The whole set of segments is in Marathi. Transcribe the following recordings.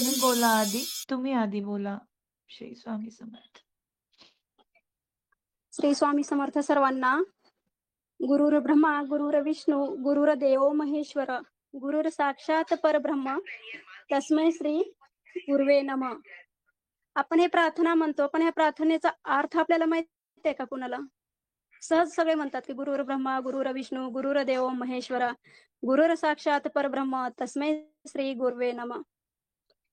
तुम्ही बोला आधी. तुम्ही आधी बोला. श्री स्वामी समर्थ. श्री स्वामी समर्थ सर्वांना. गुरुर ब्रह्मा गुरुर विष्णू गुरुर देव महेश्वर गुरुर साक्षात परब्रह्म तस्मै श्री गुरुवे नमः. आपण हे प्रार्थना म्हणतो, पण ह्या प्रार्थनेचा अर्थ आपल्याला माहिती आहे का कुणाला? सहज सगळे म्हणतात की गुरुर ब्रह्मा गुरुर विष्णू गुरुर देव महेश्वर गुरुर साक्षात परब्रह्म तस्मै श्री गुरुवे नमः.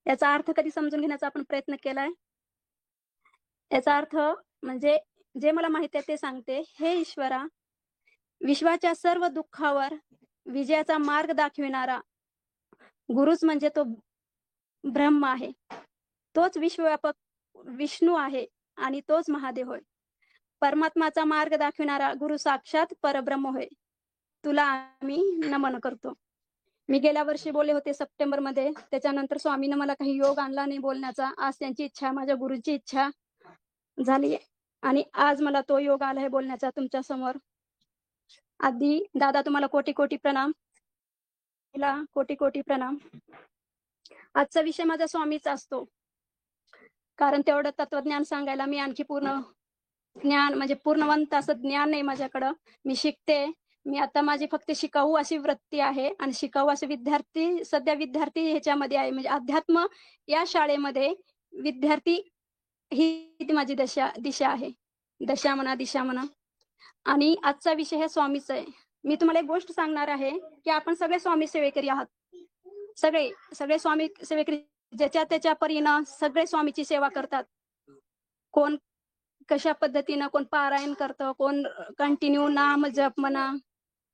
याचा अर्थ कधी समजून घेण्याचा आपण प्रयत्न केलाय? याचा अर्थ म्हणजे जे मला माहिती आहे ते सांगते. हे ईश्वरा, विश्वाच्या सर्व दुःखावर विजयाचा मार्ग दाखविणारा गुरुच म्हणजे तो ब्रह्म आहे. तोच विश्वव्यापक विष्णू आहे आणि तोच महादेव होय. परमात्माचा मार्ग दाखविणारा गुरु साक्षात परब्रह्म होय. तुला आम्ही नमन करतो. मी गेल्या वर्षी बोलले होते सप्टेंबरमध्ये. त्याच्यानंतर स्वामीनं मला काही योग आणला नाही बोलण्याचा. आज त्यांची इच्छा, माझ्या गुरुची इच्छा झाली आणि आज मला तो योग आला आहे बोलण्याचा तुमच्या समोर. आधी दादा तुम्हाला कोटी कोटी प्रणाम. कोटी कोटी प्रणाम. आजचा विषय माझा स्वामीचा असतो, कारण तेवढं तत्वज्ञान सांगायला मी आणखी पूर्ण ज्ञान म्हणजे पूर्णवंत असं ज्ञान नाही माझ्याकडं. मी शिकते. मी आता माझी फक्त शिकाऊ अशी वृत्ती आहे आणि शिकाऊ असे विद्यार्थी सध्या विद्यार्थी ह्याच्यामध्ये आहे. म्हणजे अध्यात्म या शाळेमध्ये विद्यार्थी ही माझी दिशा आहे. दशा म्हणा, दिशा म्हणा. आणि आजचा विषय हे स्वामीचा आहे. मी तुम्हाला एक गोष्ट सांगणार आहे की आपण सगळे स्वामी सेवेकरी आहात. सगळे सगळे स्वामी सेवेकरी, ज्याच्या त्याच्या परीनं सगळे स्वामीची सेवा करतात. कोण कशा पद्धतीनं, कोण पारायण करतं, कोण कंटिन्यू नाम जप म्हणा,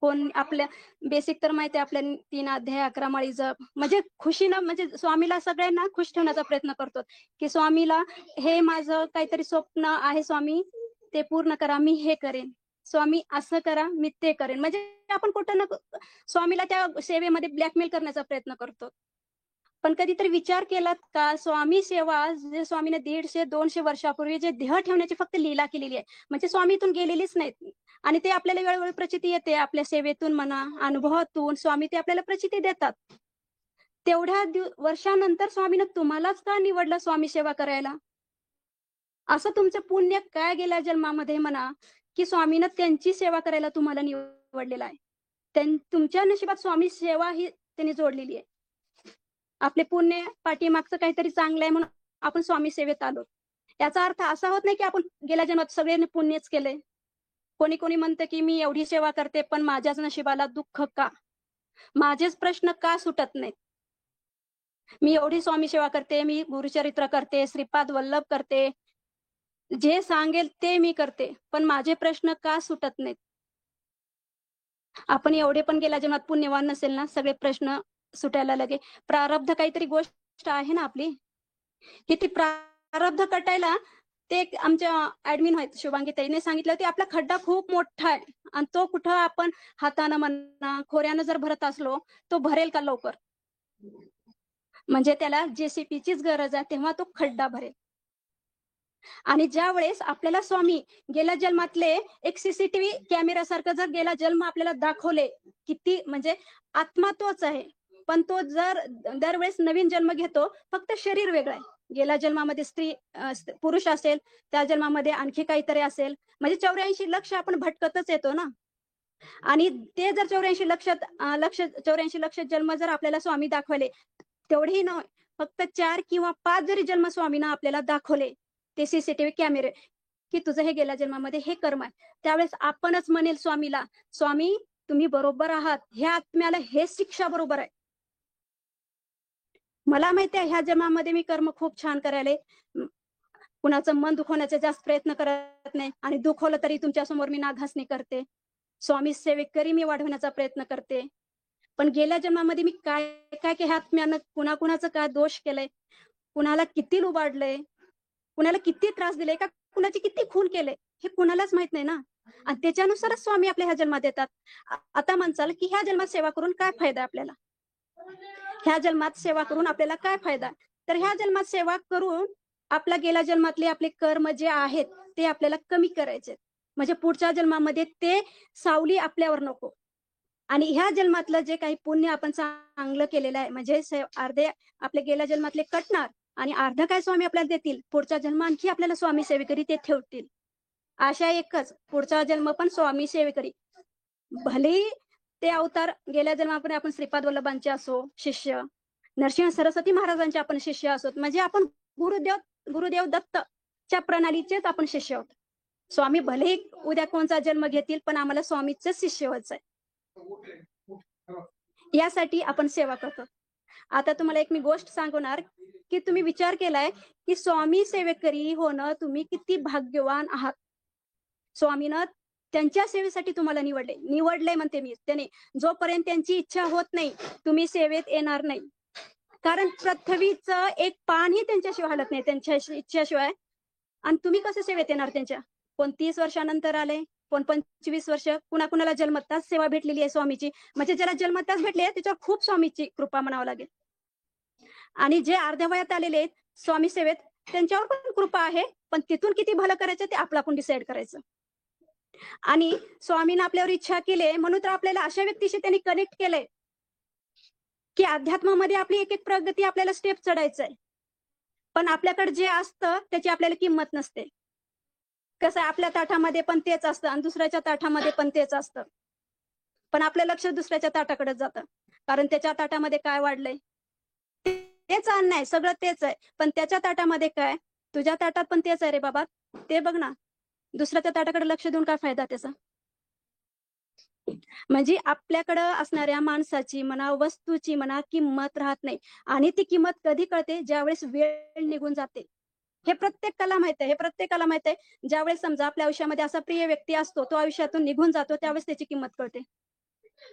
कोण आपल्या बेसिक तर माहिती आहे आपल्या 3 अध्याय 11 माळी जप. म्हणजे खुशीनं, म्हणजे स्वामीला सगळ्यांना खुश ठेवण्याचा प्रयत्न करतो की स्वामीला हे माझं काहीतरी स्वप्न आहे, स्वामी ते पूर्ण करा, मी हे करेन. स्वामी असं करा, मी ते करेन. म्हणजे आपण कुठं ना स्वामीला त्या सेवेमध्ये ब्लॅकमेल करण्याचा प्रयत्न करतो. पण कधीतरी विचार केलात का, स्वामी सेवा जे स्वामीने 150-200 वर्षापूर्वी जे देह ठेवण्याची फक्त लीला केलेली आहे, म्हणजे स्वामीतून गेलेलीच नाहीत. आणि ते आपल्याला वेळोवेळी प्रचिती येते, आपल्या सेवेतून म्हणा, अनुभवातून स्वामी ते आपल्याला प्रचिती देतात. तेवढ्या वर्षानंतर स्वामीनं तुम्हालाच का निवडलं स्वामी सेवा करायला? असं तुमचं पुण्य काय गेल्या जन्मामध्ये म्हणा की स्वामीनं त्यांची सेवा करायला तुम्हाला निवडलेलं आहे. तुमच्या नशिबात स्वामी सेवा ही त्यांनी जोडलेली आहे. आपले पुण्य पाठीमागचं काहीतरी चांगलं आहे म्हणून आपण स्वामी सेवेत आलो. याचा अर्थ असा होत नाही की आपण गेल्या जन्मात सगळ्यांनी पुण्यच केलंय. कोणी कोणी म्हणतं की मी एवढी सेवा करते पण माझ्याच नशिबाला दुःख का, माझेच प्रश्न का सुटत नाहीत. मी एवढी स्वामी सेवा करते, मी गुरुचरित्र करते, श्रीपाद वल्लभ करते, जे सांगेल ते मी करते, पण माझे प्रश्न का सुटत नाहीत. आपण एवढे पण गेल्या जन्मात पुण्यवान नसेल ना, सगळे प्रश्न सुटायला लगे. प्रारब्ध काहीतरी गोष्ट आहे ना आपली, की ती प्रारब्ध कटायला ते आमच्या ऍडमिन आहेत शुभांगी ताईने सांगितलं होते, आपला खड्डा खूप मोठा आहे आणि तो कुठं आपण हातानं म्हणा खोऱ्यानं जर भरत असलो तो भरेल का लवकर? म्हणजे त्याला जेसीपीचीच गरज आहे, तेव्हा तो खड्डा भरेल. आणि ज्या वेळेस आपल्याला स्वामी गेल्या जन्मातले एक सीसीटीव्ही कॅमेरा सारखं जर गेला जन्म आपल्याला दाखवले, किती म्हणजे आत्मा तोच आहे, पण तो जर दरवेळेस नवीन जन्म घेतो, फक्त शरीर वेगळं आहे. गेल्या जन्मामध्ये स्त्री पुरुष असेल, त्या जन्मामध्ये आणखी काहीतरी असेल. म्हणजे 84 लक्ष आपण भटकतच येतो ना. आणि ते जर 84 लक्ष जन्म जर आपल्याला स्वामी दाखवले, तेवढेही न फक्त 4 किंवा 5 जरी जन्म स्वामीनं आपल्याला दाखवले ते सीसीटीव्ही कॅमेरे, की तुझं हे गेल्या जन्मामध्ये हे कर्म आहे, त्यावेळेस आपणच म्हणेल स्वामीला, स्वामी तुम्ही बरोबर आहात, ह्या आत्म्याला हे शिक्षा बरोबर आहे. मला माहिती आहे ह्या जन्मामध्ये मी कर्म खूप छान करायले, कुणाचं मन दुखवण्याचा जास्त प्रयत्न करत नाही आणि दुखवलं तरी तुमच्या समोर मी नाघासणी करते. स्वामी सेवेकरी मी वाढवण्याचा प्रयत्न करते. पण गेल्या जन्मामध्ये मी काय काय ह्या आत्म्यानं कुणाकुणाचं काय दोष केलंय, कुणाला किती लुबाडलंय, कुणाला किती त्रास दिलाय, का कुणाची किती खून केले, हे कुणालाच माहित नाही ना. आणि त्याच्यानुसारच स्वामी आपल्या ह्या जन्मात येतात. आता म्हणचाल की ह्या जन्मात सेवा करून काय फायदा आपल्याला, ह्या जन्मात सेवा करून आपल्याला काय फायदा? तर ह्या जन्मात सेवा करून आपल्या गेल्या जन्मातले आपले कर्म जे आहेत ते आपल्याला कमी करायचे, म्हणजे पुढच्या जन्मामध्ये ते सावली आपल्यावर नको. आणि ह्या जन्मातलं जे काही पुण्य आपण चांगलं केलेलं आहे म्हणजे अर्धे आपले गेल्या जन्मातले कटणार आणि अर्ध काय स्वामी आपल्याला देतील. पुढचा जन्म आणखी आपल्याला स्वामी सेवेकरी ते ठेवतील. आशा एकच, पुढचा जन्म पण स्वामी सेवेकरी. भलेही ते अवतार गेल्या जन्मामध्ये आपण श्रीपाद वल्लभांचे असो शिष्य, नरसिंह सरस्वती महाराजांचे आपण शिष्य असोत, म्हणजे आपण गुरुदेव दत्तच्या प्रणालीचेच आपण शिष्य आहोत. स्वामी भलेही उद्या कोणचा जन्म घेतील, पण आम्हाला स्वामीचेच शिष्य व्हायचंय. यासाठी आपण सेवा करतो. आता तुम्हाला एक मी गोष्ट सांगणार, की तुम्ही विचार केलाय, की स्वामी सेवेकरी होणं तुम्ही किती भाग्यवान आहात. स्वामीनं त्यांच्या सेवेसाठी तुम्हाला निवडलंय म्हणते मी. त्याने जोपर्यंत त्यांची इच्छा होत नाही, तुम्ही सेवेत येणार नाही. कारण पृथ्वीचं एक पानही त्यांच्याशिवाय हलत नाही त्यांच्या इच्छाशिवाय. आणि तुम्ही कसं सेवेत येणार त्यांच्या? कोण 30 वर्षानंतर आले, कोण 25 वर्ष, कुणाकुणाला जन्मताच सेवा भेटलेली आहे स्वामीची. म्हणजे ज्याला जन्मताच भेटले त्याच्यावर खूप स्वामीची कृपा म्हणावं लागेल. आणि जे अर्ध्या वयात आलेले आहेत स्वामी सेवेत, त्यांच्यावर पण कृपा आहे, पण तिथून किती भलं करायचं ते आपलं आपण डिसाईड करायचं. आणि स्वामीनं आपल्यावर इच्छा केली म्हणून तर आपल्याला अशा व्यक्तीशी त्यांनी कनेक्ट केलंय, की अध्यात्मामध्ये आपली एक एक प्रगती आपल्याला स्टेप चढायचंय. पण आपल्याकडे जे असतं त्याची आपल्याला किंमत नसते. कसं आपल्या ताटामध्ये पण तेच असतं आणि दुसऱ्याच्या ताटामध्ये पण तेच असतं. पण आपलं लक्ष दुसऱ्याच्या ताटाकडे जातं, कारण त्याच्या ताटामध्ये काय वाढलंय, तेच अन्न आहे, सगळं तेच आहे. पण त्याच्या ताटामध्ये काय, तुझ्या ताटात पण तेच आहे रे बाबा, ते बघ ना. दुसऱ्याच्या ताटाकडे लक्ष देऊन काय फायदा त्याचा? म्हणजे आपल्याकडं असणाऱ्या माणसाची म्हणा, वस्तूची म्हणा किंमत राहत नाही. आणि ती किंमत कधी कळते, ज्यावेळेस वेळ निघून जाते. हे प्रत्येकाला माहित आहे. ज्यावेळेस समजा आपल्या आयुष्यामध्ये असा प्रिय व्यक्ती असतो, तो आयुष्यातून निघून जातो, त्यावेळेस त्याची किंमत कळते.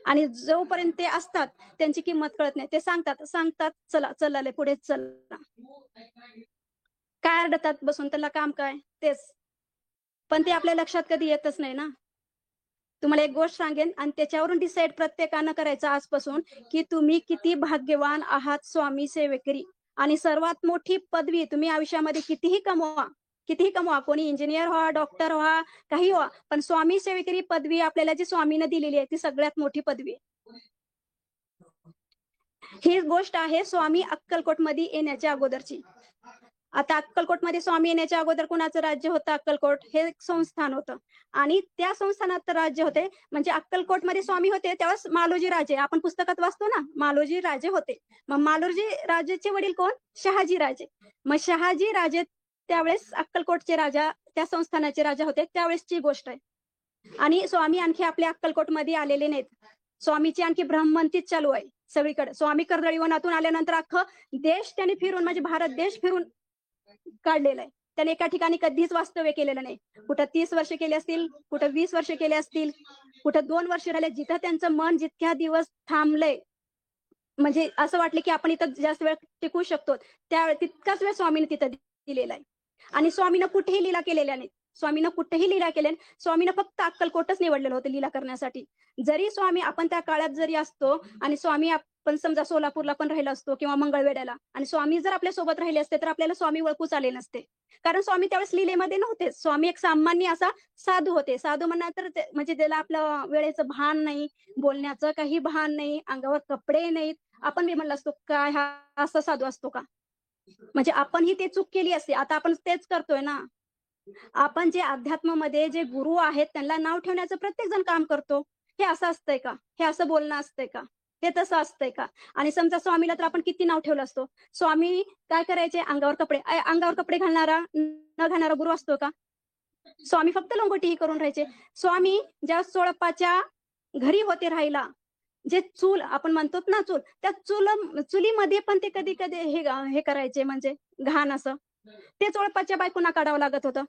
आणि जोपर्यंत ते असतात त्यांची किंमत कळत नाही. ते सांगतात चला चला पुढे चला. काय अडतात बसून, त्याला काम काय तेच. पण ते आपल्या लक्षात कधी येतच नाही ना. तुम्हाला एक गोष्ट सांगेन आणि त्याच्यावरून डिसाईड प्रत्येकानं करायचं आजपासून, की तुम्ही किती भाग्यवान आहात स्वामी सेवेकरी. आणि सर्वात मोठी पदवी तुम्ही आयुष्यामध्ये कितीही कमवा, कोणी इंजिनियर व्हा, डॉक्टर व्हा, काही व्हा, पण स्वामी सेवेकरी पदवी आपल्याला जी स्वामीनं दिलेली आहे ती सगळ्यात मोठी पदवी आहे. ही गोष्ट आहे स्वामी अक्कलकोटमध्ये येण्याच्या अगोदरची. आता अक्कलकोटमध्ये स्वामी येण्याच्या अगोदर कुणाचं राज्य होतं? अक्कलकोट हे एक संस्थान होतं. आणि त्या संस्थानात राज्य होते, म्हणजे अक्कलकोटमध्ये स्वामी होते त्यावेळेस मालोजी राजे, आपण पुस्तकात वाचतो ना, मालोजी राजे होते. मग मालोजी राजेचे वडील कोण? शहाजी राजे. मग शहाजी राजे त्यावेळेस अक्कलकोटचे राजा, त्या संस्थानाचे राजा होते, त्यावेळेसची गोष्ट आहे. आणि स्वामी आणखी आपल्या अक्कलकोटमध्ये आलेले नाहीत. स्वामीची आणखी ब्रह्मंतीच चालू आहे सगळीकडे. स्वामी कर्दळीवनातून आल्यानंतर अख्खं देश त्यांनी फिरून, म्हणजे भारत देश फिरून काढलेलं आहे. त्याने एका ठिकाणी कधीच वास्तव्य केलेलं नाही. कुठं 30 वर्ष केले असतील, कुठं 20 वर्ष केले असतील, कुठं 2 वर्ष राहिले. जिथं त्यांचं मन जितक्या दिवस थांबलंय, म्हणजे असं वाटलं की आपण इथं जास्त वेळ टिकू शकतो, त्या तितकाच वेळ स्वामीने तिथं दिलेला आहे. आणि स्वामीनं कुठेही लीला केलेल्या नाहीत. स्वामीनं फक्त अक्कलकोटच निवडलेलं होतं लीला करण्यासाठी. जरी स्वामी आपण त्या काळात जरी असतो आणि स्वामी आपण समजा सोलापूरला पण राहिला असतो किंवा मंगळवेढ्याला, आणि स्वामी जर आपल्या सोबत राहिले असते तर आपल्याला स्वामी ओळखूच आले नसते. कारण स्वामी त्यावेळेस लीलेमध्ये नव्हते. स्वामी एक सामान्य असा साधू होते. साधू म्हणा तर म्हणजे त्याला आपलं वेळेचं भान नाही, बोलण्याचं काही भान नाही, अंगावर कपडे नाहीत. आपण बी म्हणलं असतो काय हा असा साधू असतो का? म्हणजे आपण ही ते चूक केली असते. आता आपण तेच करतोय ना. आपण जे अध्यात्मामध्ये जे गुरु आहेत त्यांना नाव ठेवण्याचं प्रत्येक जण काम करतो. हे असं असतंय का? हे असं बोलणं असतंय का? हे तसं असतंय का? आणि समजा स्वामीला तर आपण किती नाव ठेवलं असतो. स्वामी काय करायचे? अंगावर कपडे घालणारा न घालणारा गुरु असतो का? स्वामी फक्त लंगोटी करून राहायचे. स्वामी ज्या चोळप्पाच्या घरी होते राहायला, जे चूल आपण म्हणतो ना चूल, त्या चुलीमध्ये पण ते कधी कधी हे करायचे, म्हणजे घाण असं ते चोळपाच्या बायकोंना काढावं लागत होतं.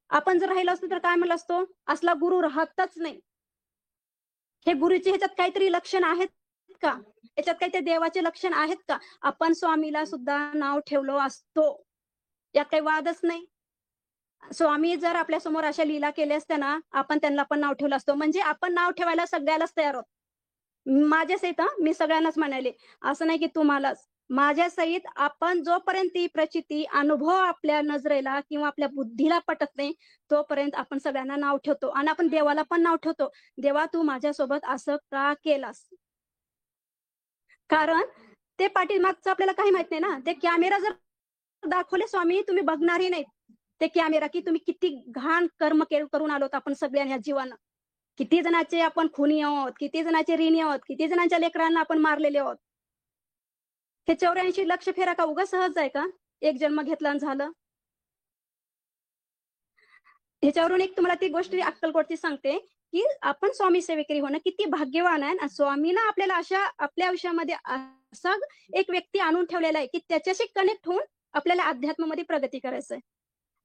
आपण जर राहिलो असतो तर काय म्हणलं असतो, असला गुरु राहतच नाही. हे गुरुचे ह्याच्यात काहीतरी लक्षण आहेत का? याच्यात काही ते देवाचे लक्षण आहेत का? आपण स्वामीला सुद्धा नाव ठेवलो असतो, यात काही वादच नाही. स्वामी जर आपल्या समोर अशा लीला केल्या असत्या ना, आपण त्यांना पण नाव ठेवलं असतो. म्हणजे आपण नाव ठेवायला सगळ्यालाच तयार आहोत. माझेच आहेत, मी सगळ्यांनाच म्हणाले, असं नाही की तुम्हालाच. माझ्या सहित आपण जोपर्यंत ती प्रचिती अनुभव आपल्या नजरेला किंवा आपल्या बुद्धीला पटत नाही, तोपर्यंत आपण सगळ्यांना नाव ठेवतो आणि आपण देवाला पण नाव ठेवतो. देवा तू माझ्यासोबत असं का केलास? कारण ते पाठीमागचं आपल्याला काही माहित नाही ना. ते कॅमेरा जर दाखवले स्वामी तुम्ही बघणारही नाहीत. ते कॅमेरा की तुम्ही किती घाण कर्म करून आलोत आपण सगळ्या ह्या जीवानं. किती जणांचे आपण खुनी आहोत, किती जणांचे ऋणी आहोत, किती जणांच्या लेकरांना आपण मारलेले आहोत. हे 84 लक्ष फेरा का उगाच सहज आहे का? एक जन्म घेतला आणि झालं. ह्याच्यावरून एक तुम्हाला ती गोष्ट अक्कलकोटची सांगते, की आपण स्वामी सेवेकरी होणं किती भाग्यवान आहे आणि स्वामीनं आपल्याला अशा आपल्या आयुष्यामध्ये असा एक व्यक्ती आणून ठेवलेला आहे, की त्याच्याशी कनेक्ट होऊन आपल्याला अध्यात्मामध्ये प्रगती करायचं आहे.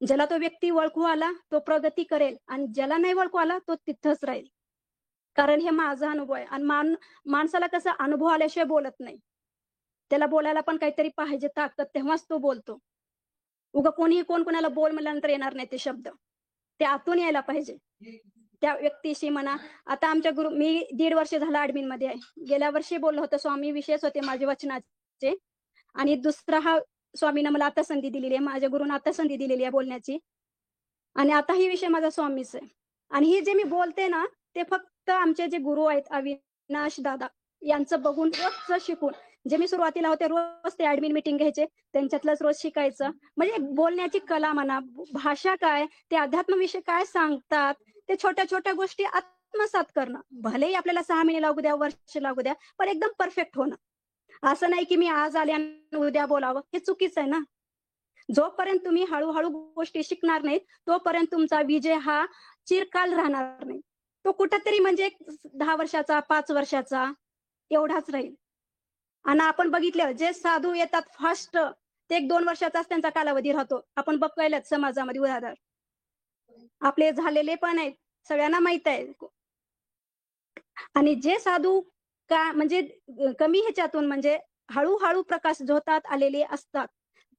ज्याला तो व्यक्ती ओळखू आला, तो प्रगती करेल आणि ज्याला नाही ओळखू आला, तो तिथंच राहील. कारण हे माझा अनुभव आहे आणि माणसाला कसं अनुभव आल्याशिवाय बोलत नाही. त्याला बोलायला पण काहीतरी पाहिजे ताकद, तेव्हाच तो बोलतो. कोणीही कोण कोणाला बोल म्हणल्यानंतर येणार नाही ते शब्द. ते आतून यायला पाहिजे. त्या व्यक्तीशी म्हणा, आता आमच्या मी 1.5 वर्ष झालं ॲडमिनमध्ये आहे. गेल्या वर्षी बोललो होतो स्वामी विषयच होते माझे वचनाचे आणि दुसरा हा स्वामीनं मला आता संधी दिलेली आहे. माझ्या गुरूनं आता संधी दिलेली आहे बोलण्याची आणि आता ही विषय माझा स्वामीच आहे. आणि हे जे मी बोलते ना, ते फक्त आमचे जे गुरु आहेत अविनाश दादा यांचं बघून रोजचं शिकून. जे मी सुरुवातीला होते रोज ते ॲडमिन मीटिंग घ्यायचे, त्यांच्यातलंच रोज शिकायचं. म्हणजे बोलण्याची कला म्हणा, भाषा काय, ते अध्यात्माविषयी काय सांगतात, ते छोट्या-छोट्या गोष्टी आत्मसात करणं. भलेही आपल्याला 6 महिने लागू द्या, वर्ष लागू द्या, पण एकदम परफेक्ट होणं. असं नाही की मी आज आले आणि उद्या बोलावं, हे चुकीचं आहे ना. जोपर्यंत तुम्ही हळू गोष्टी शिकणार नाहीत, तोपर्यंत तुमचा विजय हा चिरकाल राहणार नाही. तो कुठेतरी म्हणजे 10 वर्षाचा, 5 वर्षाचा एवढाच राहील. आणि आपण बघितलं जे साधू येतात फास्ट, ते 1-2 वर्षाचाच त्यांचा कालावधी राहतो. आपण बघतोयच समाजामध्ये उदाहरण. आपले झालेले पण आहेत. सगळ्यांना माहीत आहे. आणि जे साधू म्हणजे कमी ह्याच्यातून म्हणजे हळू प्रकाश झोतात आलेले असतात.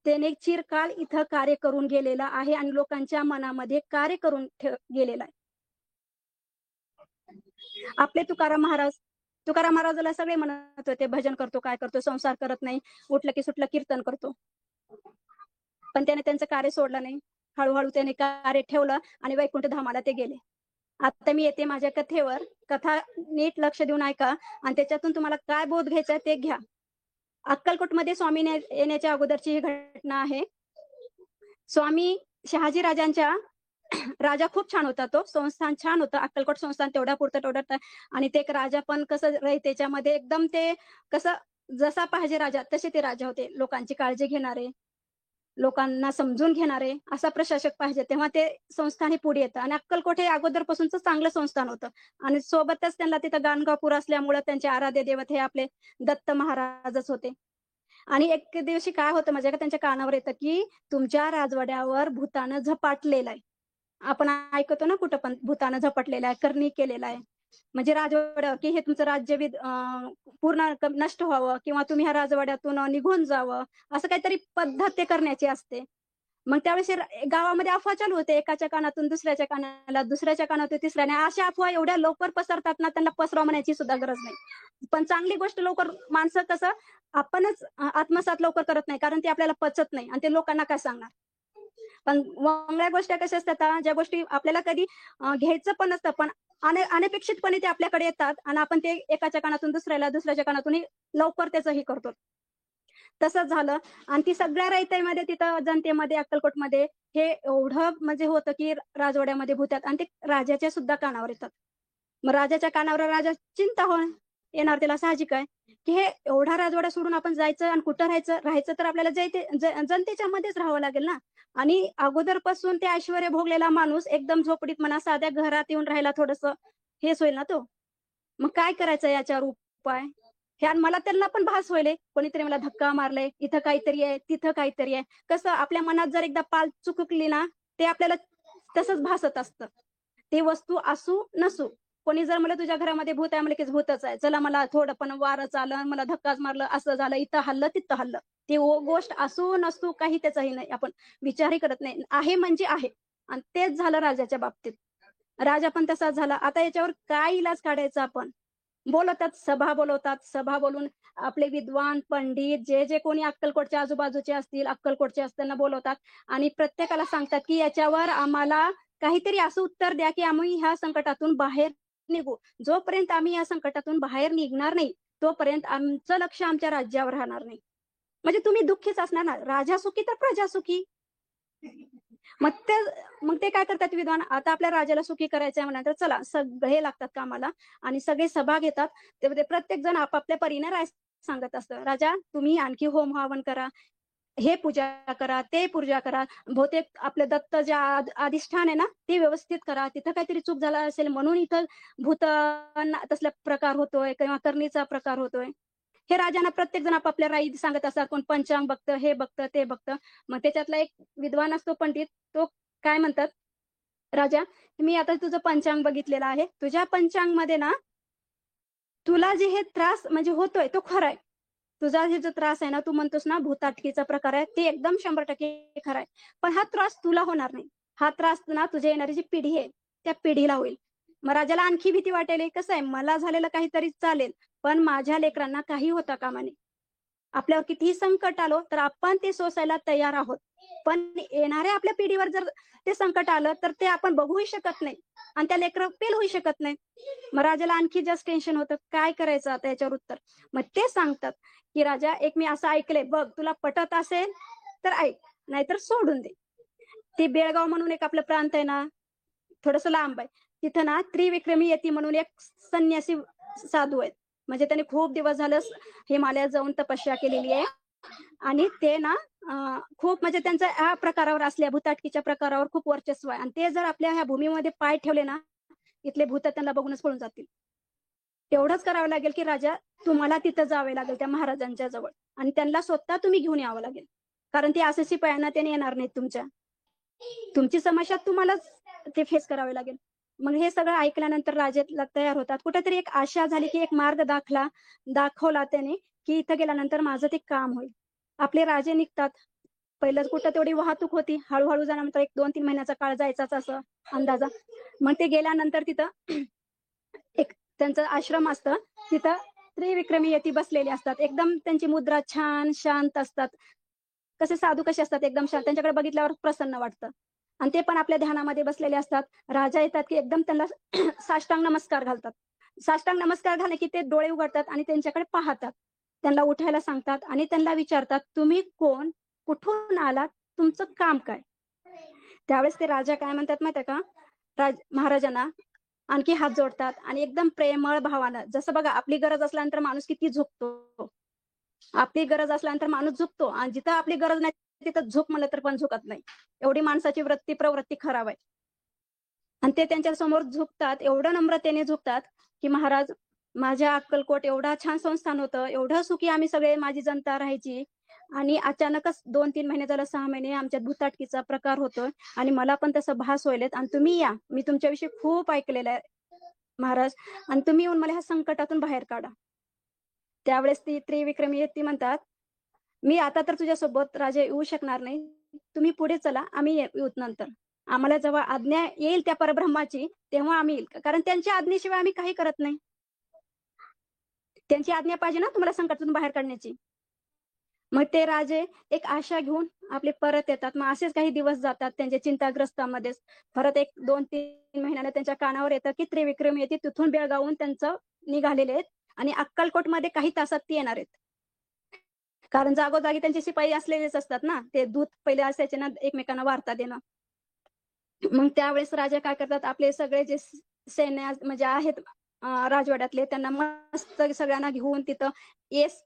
त्याने चिरकाल इथं कार्य करून गेलेला आहे आणि लोकांच्या मनामध्ये कार्य करून गेलेला आहे. आपले तुकाराम महाराजाला सगळे म्हणत होते, भजन करतो, काय करतो, संसार करत नाही, उठलं की सुटलं कीर्तन करतो. पण त्याने त्यांचं कार्य सोडलं नाही. हळूहळू त्याने कार्य ठेवलं आणि वैकुंठ धामाला ते गेले. आता मी येते माझ्या कथेवर. कथा नीट लक्ष देऊन ऐका आणि त्याच्यातून तुम्हाला काय बोध घ्यायचा ते घ्या. अक्कलकोटमध्ये स्वामी येण्याच्या अगोदरची ही घटना आहे. स्वामी शहाजी राजांच्या राजा खूप छान होता तो. संस्थान छान होतं. अक्कलकोट संस्थान तेवढ्या आणि ते एक राजा पण कसं त्याच्यामध्ये एकदम ते कसं जसा पाहिजे राजा तसे ते राजा होते. लोकांची काळजी घेणारे, लोकांना समजून घेणारे असा प्रशासक पाहिजे. तेव्हा ते संस्थान हे पुढे येतं आणि अक्कलकोट हे अगोदरपासूनच चांगलं संस्थान होतं आणि सोबतच त्यांना तिथं गाणगापूर असल्यामुळं त्यांचे आराध्य दैवत हे आपले दत्त महाराजच होते. आणि एक दिवशी काय होतं माझ्या त्यांच्या कानावर येतं, की तुमच्या राजवाड्यावर भूतानं झपाटलेलं आहे. आपण ऐकतो ना कुठं पण भूतानं झपटलेला आहे, करणी केलेला आहे. म्हणजे राजवाड्यावर की हे तुमचं राज्य पूर्ण नष्ट व्हावं किंवा तुम्ही ह्या राजवाड्यातून निघून जावं, असं काहीतरी पद्धत ते करण्याची असते. मग त्यावेळेस गावामध्ये अफवा चालू होते. एकाच्या कानातून दुसऱ्याच्या कानाला, दुसऱ्याच्या कानातून तिसऱ्याने. अशा अफवा एवढ्या लवकर पसरतात ना, त्यांना पसराव म्हणायची सुद्धा गरज नाही. पण चांगली गोष्ट लवकर माणसं कसं आपणच आत्मसात लवकर करत नाही, कारण ते आपल्याला पचत नाही आणि ते लोकांना काय सांगणार. पण वेगळ्या गोष्टी कशा असतात, ज्या गोष्टी आपल्याला कधी घ्यायचं पण नसतं, पण अनपेक्षितपणे ते आपल्याकडे येतात आणि आपण ते एकाच्या कानातून दुसऱ्याला, दुसऱ्याच्या कानातून लवकर त्याचं हे करतो. तसंच झालं आणि ती सगळ्या रयतेमध्ये तिथं जनतेमध्ये अक्कलकोटमध्ये हे एवढं म्हणजे होतं, की राजवाड्यामध्ये भूतात आणि ते राजाच्या सुद्धा कानावर येतात. मग राजाच्या कानावर राजा चिंता येणार त्याला साहजिक आहे, की हे एवढा राजवाडा सोडून आपण जायचं आणि कुठं राहायचं? राहायचं तर आपल्याला जनतेच्या मध्येच राहावं लागेल ना. आणि अगोदरपासून ते ऐश्वर्य भोगलेला माणूस एकदम झोपडीत म्हणा साध्या घरात येऊन राहायला थोडंसं हेच होईल ना तो. मग काय करायचं याच्यावर उपाय? हे आणि मला त्यांना पण भास होईल कोणीतरी मला धक्का मारलाय, इथं काहीतरी आहे, तिथं काहीतरी आहे. कसं आपल्या मनात जर एकदा पाल चुकली ना, ते आपल्याला तसंच भासत असतं. ती वस्तू असू नसू. कोणी जर म्हणलं तुझ्या घरामध्ये भूत आहे, म्हणलं की भूतच आहे. चला मला थोडं पण वारच आलं, मला धक्काच मारलं, असं झालं, इथं हल्लं, तिथं हल्लं. ती गोष्ट असू नसू काही त्याचाही नाही. आपण विचारही करत नाही. आहे म्हणजे आहे. आणि तेच झालं राजाच्या बाबतीत. राजा पण तसाच झाला. आता याच्यावर काय इलाज काढायचा आपण? बोलवतात, सभा बोलवतात. सभा बोलून आपले विद्वान, पंडित जे जे कोणी अक्कलकोटच्या आजूबाजूचे असतील, अक्कलकोटचे असतील त्यांना बोलवतात आणि प्रत्येकाला सांगतात, की याच्यावर आम्हाला काहीतरी असं उत्तर द्या, की आम्ही ह्या संकटातून बाहेर निघू. जोपर्यंत आम्ही या संकटातून बाहेर निघणार नाही, तोपर्यंत आमचं लक्ष आमच्या राज्यावर राहणार नाही. म्हणजे तुम्ही दुःखीच असणार ना. राजा सुखी तर प्रजा सुखी. मग ते मग ते काय करतात विद्वान, आता आपल्या राजाला सुखी करायचंय म्हणाल तर चला सगळे लागतात कामाला आणि सगळे सभा घेतात. ते प्रत्येक जण आपापल्या परीने राय सांगत असतं. राजा तुम्ही आणखी होम हवन करा, हे पूजा करा, ते पूजा करा. बहुतेक आपलं दत्त जे अधिष्ठान आहे ना, ते व्यवस्थित करा. तिथं काहीतरी चूक झाला असेल म्हणून इथं भूत तसला प्रकार होतोय किंवा करणीचा प्रकार होतोय. हे राजांना प्रत्येक जण आपापल्या राई सांगत असतात. कोण पंचांग बघतं, हे बघतं, ते बघतं. मग त्याच्यातला एक विद्वान असतो पंडित, तो काय म्हणतात, "राजा, मी आता तुझं पंचांग बघितलेलं आहे. तुझ्या पंचांगमध्ये ना, तुला जे हे त्रास म्हणजे होतोय तो खरा आहे. तुझा हे जो त्रास आहे ना, तू म्हणतोस ना भूताटकीचा प्रकार आहे, ते एकदम 100% खरं आहे. पण हा त्रास तुला होणार नाही. हा त्रास ना तुझ्या येणारी जी पिढी आहे, त्या पिढीला होईल." मग राजाला आणखी भीती वाटेल, हे कसं आहे, मला झालेलं काहीतरी चालेल, पण माझ्या लेकरांना काही होता कामा नये. आपल्यावर कितीही संकट आलं, तर आपण ते सोसायला तयार आहोत. पण येणाऱ्या आपल्या पिढीवर जर ते संकट आलं, तर ते आपण बघूही शकत नाही आणि त्या लेकरं फेल होऊ शकत नाही. मग राजाला आणखी जास्त टेन्शन होतं. काय करायचं आता याच्यावर उत्तर? मग ते सांगतात, की "राजा, एक मी असं ऐकलंय, बघ तुला पटत असेल तर ऐक, नाहीतर सोडून दे." ते बेळगाव म्हणून एक आपलं प्रांत आहे ना, थोडंसं लांब आहे. तिथं ना त्रिविक्रमी यती म्हणून एक संन्यासी साधू आहेत. म्हणजे त्यांनी खूप दिवस झालं हिमालयात जाऊन तपस्या केलेली आहे आणि ते ना खूप म्हणजे त्यांच्या ह्या प्रकारावर असल्या भूताटकीच्या प्रकारावर खूप वर्चस्व आहे आणि ते जर आपल्या ह्या भूमीमध्ये पाय ठेवले ना, इथले भूत त्यांना बघूनच पळून जातील. तेवढंच करावं लागेल, की राजा तुम्हाला तिथं जावे लागेल त्या महाराजांच्या जवळ आणि त्यांना स्वतः तुम्ही घेऊन यावं लागेल. कारण ते असे शिपायांना त्याने येणार नाहीत तुमच्या. तुमची समस्या तुम्हालाच ते फेस करावे लागेल. मग हे सगळं ऐकल्यानंतर राजाला तयार होतात. कुठेतरी एक आशा झाली, की एक मार्ग दाखवला त्याने, की इथं गेल्यानंतर माझं ते काम होईल. आपले राजे निघतात. पहिलं कुठं तेवढी वाहतूक होती. हळू-हळू जाण्यानंतर एक 2-3 महिन्याचा काळ जायचाच असं अंदाजा. मग ते गेल्यानंतर तिथं एक त्यांचं आश्रम असतं. तिथं त्रिविक्रमी यती बसलेले असतात. एकदम त्यांची मुद्रा छान शांत असतात. कसे साधू कसे असतात एकदम शांत. त्यांच्याकडे बघितल्यावर प्रसन्न वाटतं. आणि ते पण आपल्या ध्यानामध्ये बसलेले असतात. राजा येतात, की एकदम त्यांना साष्टांग नमस्कार घालतात. साष्टांग नमस्कार घालले, की ते डोळे उघडतात आणि त्यांच्याकडे पाहतात. त्यांना उठायला सांगतात आणि त्यांना विचारतात, "तुम्ही कोण? कुठून आलात? तुमचं काम काय?" त्यावेळेस ते राजा काय म्हणतात माहिती आहे का? महाराजांना आणखी हात जोडतात आणि एकदम प्रेमळ भावानं, जसं बघा आपली गरज असल्यानंतर माणूस किती झुकतो. आपली गरज असल्यानंतर माणूस झुकतो आणि जिथं आपली गरज नाही तिथं झुक म्हणलं तर पण झुकत नाही. एवढी माणसाची प्रवृत्ती खराब आहे. आणि ते त्यांच्या समोर झुकतात, एवढं नम्रतेने झुकतात, की "महाराज, माझ्या अक्कलकोट एवढा छान संस्थान होतं, एवढं सुखी आम्ही सगळे माझी जनता राहायची आणि अचानकच 2-3 महिने झालं, 6 महिने आमच्यात भुताटकीचा प्रकार होतोय आणि मला पण तसं भास व्हायलेत आणि तुम्ही या. मी तुमच्याविषयी खूप ऐकलेलं आहे महाराज आणि तुम्ही येऊन मला ह्या संकटातून बाहेर काढा." त्यावेळेस ती त्रिविक्रमी ती म्हणतात, "मी आता तर तुझ्यासोबत राजे येऊ शकणार नाही. तुम्ही पुढे चला, आम्ही येऊ नंतर. आम्हाला जेव्हा आज्ञा येईल त्या परब्रह्माची, तेव्हा आम्ही येईल." कारण त्यांच्या आज्ञेशिवाय आम्ही काही करत नाही. त्यांची आज्ञा पाहिजे ना तुम्हाला संकटातून बाहेर काढण्याची. मग ते राजे एक आशा घेऊन आपले परत येतात. मग असेच काही दिवस जातात त्यांच्या चिंताग्रस्तामध्येच. परत एक 2-3 महिन्यानं त्यांच्या कानावर येतं, की त्रिविक्रमी येते तिथून बेळगावहून त्यांचं निघालेले आहेत आणि अक्कलकोटमध्ये काही तासात ते येणार आहेत. कारण जागोजागी त्यांचे शिपाई असलेलेच असतात ना. ते दूत पहिले असायचे ना एकमेकांना वार्ता देणं. मग त्यावेळेस राजा काय करतात, आपले सगळे जे सैन्य म्हणजे आहेत राजवाड्यातले त्यांना मस्त सगळ्यांना घेऊन तिथं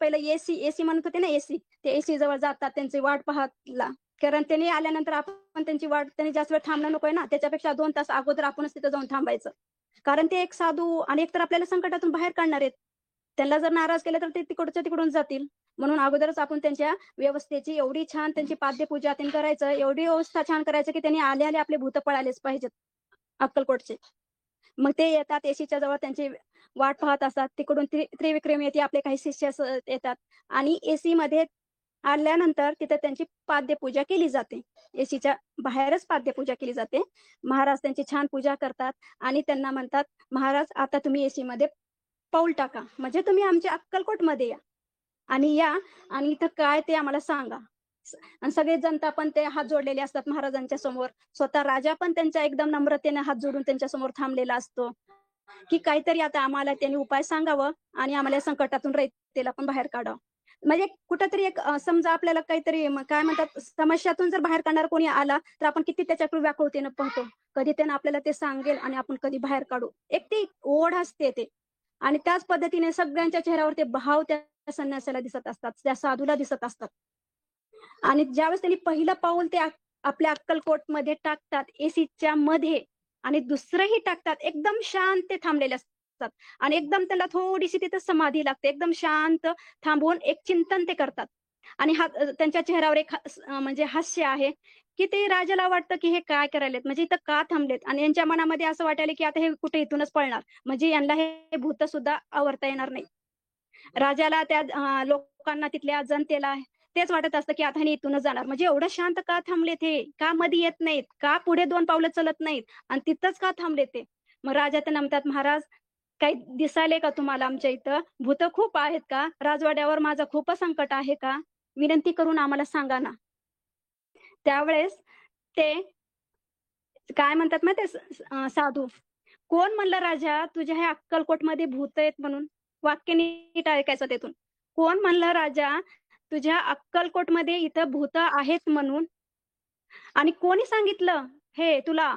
पहिलं एसी म्हणत होते ना एसी. ते एसी जवळ जातात त्यांची वाट पाहायला. कारण त्यांनी आल्यानंतर आपण त्यांची वाट त्यांनी जास्त वेळ थांबणं नकोय ना. त्याच्यापेक्षा 2 तास अगोदर आपणच तिथं जाऊन थांबायचं. कारण ते एक साधू आणि एकतर आपल्याला संकटातून बाहेर काढणार आहेत. त्यांना जर नाराज केलं तर ते तिकडच्या तिकडून जातील. म्हणून अगोदरच आपण त्यांच्या व्यवस्थेची एवढी छान त्यांची पाद्यपूजा तेन करायचं, एवढी व्यवस्था छान करायचं, की त्यांनी आले-आले आपले भूत पळालेच पाहिजेत अक्कलकोटचे. मग ते येतात एसीच्या जवळ त्यांची वाट पाहत असतात. तिकडून त्रिविक्रमी येते आपले काही शिष्य येतात आणि एसीमध्ये आल्यानंतर तिथे त्यांची पाद्यपूजा केली जाते. एसीच्या बाहेरच पाद्यपूजा केली जाते. महाराज त्यांची छान पूजा करतात आणि त्यांना म्हणतात, "महाराज आता तुम्ही एसीमध्ये पाऊल टाका. म्हणजे तुम्ही आमच्या अक्कलकोटमध्ये या आणि या आणि इथं काय ते आम्हाला सांगा. आणि सगळे जनता पण ते हात जोडलेले असतात महाराजांच्या समोर. स्वतः राजा पण त्यांच्या एकदम नम्रतेने हात जोडून त्यांच्या समोर थांबलेला असतो, की काहीतरी आता आम्हाला त्यांनी उपाय सांगावं आणि आम्हाला या संकटातून रयतेला पण बाहेर काढावं. म्हणजे कुठेतरी एक समजा आपल्याला काहीतरी काय म्हणतात समस्यातून जर बाहेर काढणारा कोणी आला, तर आपण किती त्याच्याकडे व्याकुळतेनं पाहतो. कधी त्यानं आपल्याला ते सांगेल आणि आपण कधी बाहेर काढू. एक ती ओढ असते ते. आणि त्याच पद्धतीने सगळ्यांच्या चेहऱ्यावर ते भाव त्या संन्यासाला दिसत असतात, त्या साधूला दिसत असतात. आणि ज्यावेळेस त्यांनी पहिलं पाऊल ते आपल्या अक्कलकोटमध्ये टाकतात एसीच्या मध्ये आणि दुसरंही टाकतात, एकदम शांत ते थांबलेले असतात आणि एकदम त्याला थोडीशी तिथं समाधी लागते. एकदम शांत थांबवून एक चिंतन ते करतात आणि त्यांच्या चेहऱ्यावर एक म्हणजे हास्य आहे, की ते राजाला वाटतं, की हे काय करायलेत? म्हणजे इथं का थांबलेत? आणि यांच्या मनामध्ये असं वाटायला, की आता हे कुठे इथूनच पळणार. म्हणजे यांना हे भूत सुद्धा आवरता येणार नाही. राजाला त्या लोकांना तिथल्या जनतेला तेच वाटत असतं, की आता हे इथूनच जाणार. म्हणजे एवढं शांत का थांबलेत हे? का मध्ये येत नाहीत? का पुढे 2 पावलं चलत नाहीत? आणि तिथंच का थांबले ते? मग राजा त्यांना म्हणतात, "महाराज काही दिसायलंय का तुम्हाला आमच्या इथं? भूतं खूप आहेत का? राजवाड्यावर माझं खूपच संकट आहे का? विनंती करून आम्हाला सांगा ना." त्यावेळेस ते काय म्हणतात माहिती साधू, "कोण म्हणलं राजा तुझ्या ह्या अक्कलकोटमध्ये भूत आहेत म्हणून?" वाक्य नीट ऐकायचं त्यातून. "कोण म्हणलं राजा तुझ्या अक्कलकोटमध्ये इथं भूत आहेत म्हणून? आणि कोणी सांगितलं हे तुला?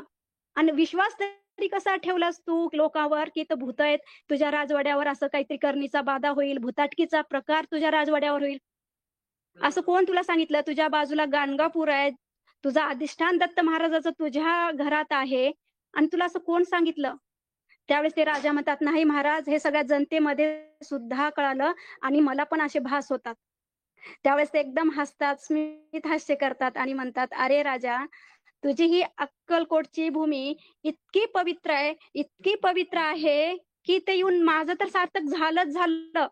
आणि विश्वास तरी कसा ठेवलास तू लोकांवर, की इथं भूत आहेत, तुझ्या राजवाड्यावर असं काहीतरी करणीचा बाधा होईल, भुताटकीचा प्रकार तुझ्या राजवाड्यावर होईल. असं कोण तुला सांगितलं? तुझ्या बाजूला गाणगापूर आहे. तुझं अधिष्ठान दत्त महाराजाचं तुझ्या घरात आहे आणि तुला असं कोण सांगितलं?" त्यावेळेस ते राजा म्हणतात, "नाही महाराज, हे सगळ्या जनतेमध्ये सुद्धा कळालं आणि मला पण असे भास होतात." त्यावेळेस ते एकदम हसतात, स्मित हास्य करतात आणि म्हणतात, "अरे राजा, तुझी ही अक्कलकोटची भूमी इतकी पवित्र आहे, इतकी पवित्र आहे, की ते येऊन माझं तर सार्थक झालंच झालं.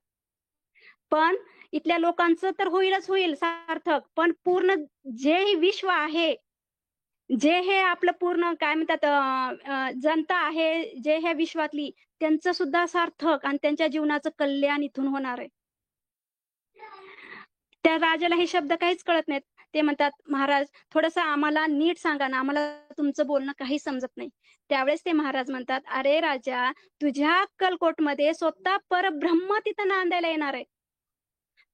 पण इथल्या लोकांचं तर होईलच होईल सार्थक. पण पूर्ण जे हे विश्व आहे, जे हे आपलं पूर्ण काय म्हणतात जनता आहे, जे ह्या विश्वातली त्यांचं सुद्धा सार्थक आणि त्यांच्या जीवनाचं कल्याण इथून होणार आहे." त्या राजाला हे शब्द काहीच कळत नाहीत. ते म्हणतात, "महाराज थोडंसं आम्हाला नीट सांगा ना, आम्हाला तुमचं बोलणं काही समजत नाही." त्यावेळेस ते महाराज म्हणतात, "अरे राजा, तुझ्या अक्कलकोटमध्ये स्वतः परब्रह्म तिथं नांदायला येणार आहे.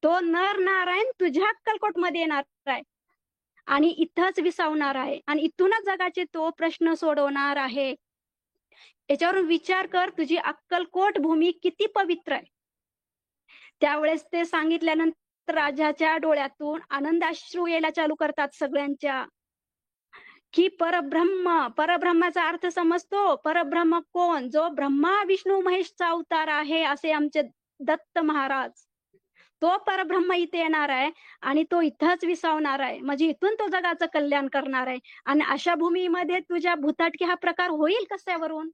तो नर-नारायण तुझ्या अक्कलकोटमध्ये येणार आहे आणि इथंच विसावणार आहे आणि इथूनच जगाचे तो प्रश्न सोडवणार आहे. याच्यावरून विचार कर, तुझी अक्कलकोट भूमी किती पवित्र आहे." त्यावेळेस ते सांगितल्यानंतर राजाच्या डोळ्यातून आनंदाश्रू यायला चालू करतात सगळ्यांच्या, की परब्रह्माचा अर्थ समजतो? परब्रह्म कोण? जो ब्रह्मा, विष्णू, महेशचा अवतार आहे, असे आमचे दत्त महाराज. तो परब्रह्म इथे येणार आहे आणि तो इथंच विसावणार आहे. म्हणजे इथून तो जगाचं कल्याण करणार आहे आणि अशा भूमीमध्ये तुझ्या भुताटकी हा प्रकार होईल कशावरून?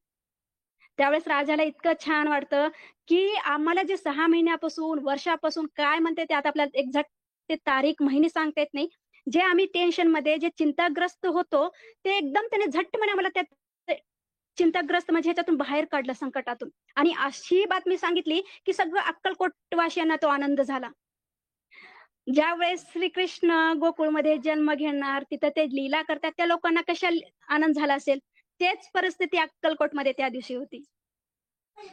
त्यावेळेस राजाला इतकं छान वाटतं, की आम्हाला जे 6 महिन्यापासून, वर्षापासून काय म्हणते ते आता आपल्याला एक्झॅक्ट ते तारीख, महिने सांगता येत नाही. जे आम्ही टेन्शनमध्ये, जे चिंताग्रस्त होतो, ते एकदम त्याने झट्टपणे आम्हाला त्या ते चिंताग्रस्त म्हणजे ह्याच्यातून बाहेर काढलं संकटातून. आणि अशी बातमी सांगितली, की सगळं अक्कलकोटवासियांना तो आनंद झाला. ज्यावेळेस श्रीकृष्ण गोकुळमध्ये जन्म घेणार, तिथं ते लीला करतात, त्या लोकांना कशा आनंद झाला असेल, तेच परिस्थिती अक्कलकोटमध्ये त्या दिवशी होती.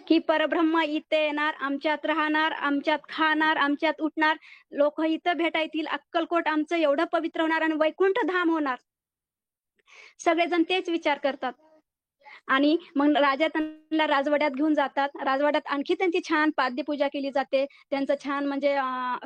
की परब्रह्म इथे येणार, आमच्यात राहणार, आमच्यात खाणार, आमच्यात उठणार. लोकं इथं भेटायतील. अक्कलकोट आमचं एवढं पवित्र होणार आणि वैकुंठ धाम होणार. सगळेजण तेच विचार करतात. आणि मग राजा त्यांना राजवाड्यात घेऊन जातात. राजवाड्यात आणखी त्यांची छान पाद्यपूजा केली जाते. त्यांचं छान म्हणजे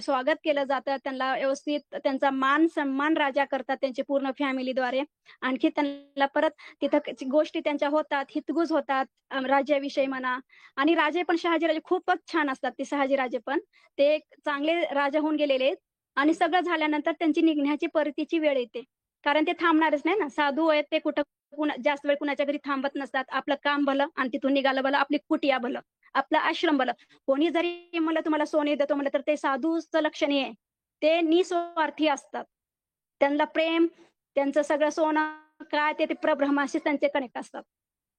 स्वागत केलं जातं. त्यांना व्यवस्थित त्यांचा मान-सन्मान राजा करतात त्यांची पूर्ण फॅमिलीद्वारे. आणखी त्यांना परत तिथं गोष्टी त्यांच्या होतात, हितगुज होतात राज्याविषयी म्हणा. आणि राजे पण शहाजीराजे खूपच छान असतात ते शहाजीराजे पण. ते एक चांगले राजा होऊन गेलेले आहेत. आणि सगळं झाल्यानंतर त्यांची निघण्याची परतीची वेळ येते. कारण ते थांबणारच नाही ना. साधू आहेत ते कुठं जास्त वेळ कुणाच्या घरी थांबत नसतात. आपलं काम भलं आणि तिथून निघालं भलं, आपली कुटिया भलं, आपलं आश्रम भलं. कोणी जरी म्हणलं तुम्हाला सोने देतो म्हणलं, तर ते साधूचं लक्षण हे आहे. ते निस्वार्थी असतात. त्यांना प्रेम, त्यांचं सगळं सोनं काय ते परब्रह्माशीच त्यांचे कनेक्ट असतात.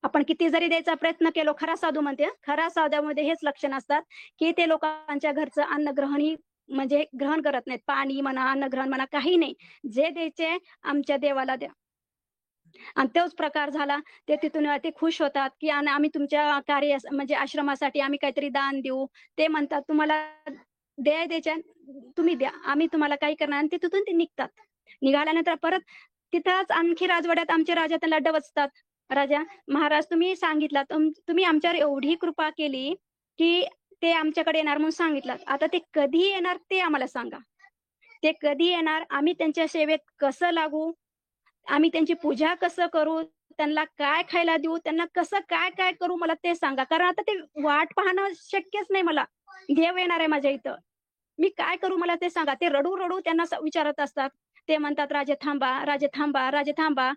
आपण किती जरी द्यायचा प्रयत्न केलो, खरा साधू म्हणते, खरा साध्यामध्ये हेच लक्षण असतात, की ते लोकांच्या घरचं अन्न ग्रहणी म्हणजे ग्रहण करत नाहीत. पाणी म्हणा, अन्न ग्रहण म्हणा, काही नाही. जे द्यायचे आमच्या देवाला द्या. आणि तोच प्रकार झाला. ते तिथून ते खुश होतात, की आणि आम्ही तुमच्या कार्य म्हणजे आश्रमासाठी आम्ही काहीतरी दान देऊ. ते म्हणतात, "तुम्हाला द्यायच्या तुम्ही द्या. आम्ही तुम्हाला काही करणार" आणि ते तिथून ते निघतात. निघाल्यानंतर परत तिथंच आणखी राजवाड्यात आमचे राजा त्यांना डवचतात. "राजा, महाराज तुम्ही सांगितलं, तुम्ही आमच्यावर एवढी कृपा केली, की ते आमच्याकडे येणार म्हणून सांगितलं. आता ते कधी येणार ते आम्हाला सांगा. ते कधी येणार? आम्ही त्यांच्या सेवेत कसं लागू? आम्ही त्यांची पूजा कसं करू? त्यांना काय खायला देऊ? त्यांना कसं काय करू मला ते सांगा. कारण आता ते वाट पाहणं शक्यच नाही मला. देव येणार आहे माझ्या इथं. मी काय करू मला ते सांगा. ते रडू-रडू त्यांना विचारत असतात. ते म्हणतात, "राजे थांबा, राजे थांबा, राजे थांबा."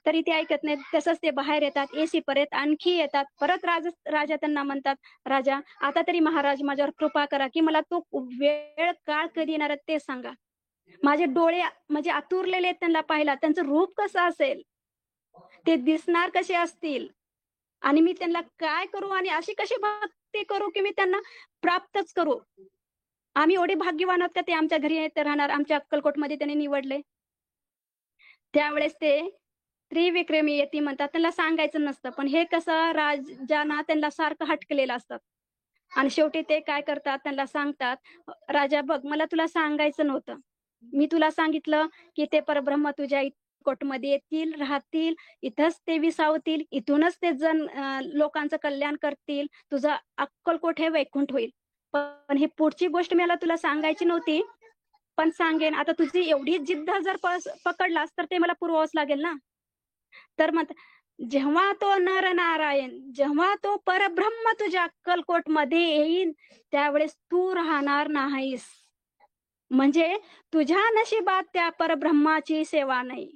तरी ते ऐकत नाहीत. तसंच ते बाहेर येतात. एसी परत आणखी येतात. परत राजा त्यांना म्हणतात, "राजा, आता तरी महाराज माझ्यावर कृपा करा, की मला तो वेळ काळ कधी येणार आहे ते सांगा." माझे डोळे म्हणजे आतुरलेले आहेत त्यांना पाहायला. त्यांचं रूप कसं असेल? ते दिसणार कसे असतील? आणि मी त्यांना काय करू आणि अशी कशी भक्ती करू, की मी त्यांना प्राप्तच करू? आम्ही एवढे भाग्यवान आहोत का ते आमच्या घरी येथे राहणार, आमच्या अक्कलकोटमध्ये त्यांनी निवडले. त्यावेळेस ते त्रिविक्रमी यती म्हणतात. त्यांना सांगायचं नसतं. पण हे कसं राजांना त्यांना सारखं हटकलेलं असतात. आणि शेवटी ते काय करतात, त्यांना सांगतात, "राजा बघ, मला तुला सांगायचं नव्हतं. मी तुला सांगितलं, की ते परब्रह्म तुझ्या कोटमध्ये येतील, राहतील, इथंच ते विसावतील, इथूनच ते लोकांचं कल्याण करतील. तुझं अक्कलकोट हे वैकुंठ होईल. पण ही पुढची गोष्ट मला तुला सांगायची नव्हती, पण सांगेन. आता तुझी एवढी जिद्द जर पकडलास, तर ते मला पुरवावंच लागेल ना." तर मग जेव्हा तो नरनारायण, जेव्हा तो परब्रह्म तुझ्या अक्कलकोटमध्ये येईल, त्यावेळेस तू राहणार नाहीस. म्हणजे तुझ्या नशिबात त्या परब्रह्माची सेवा नाही.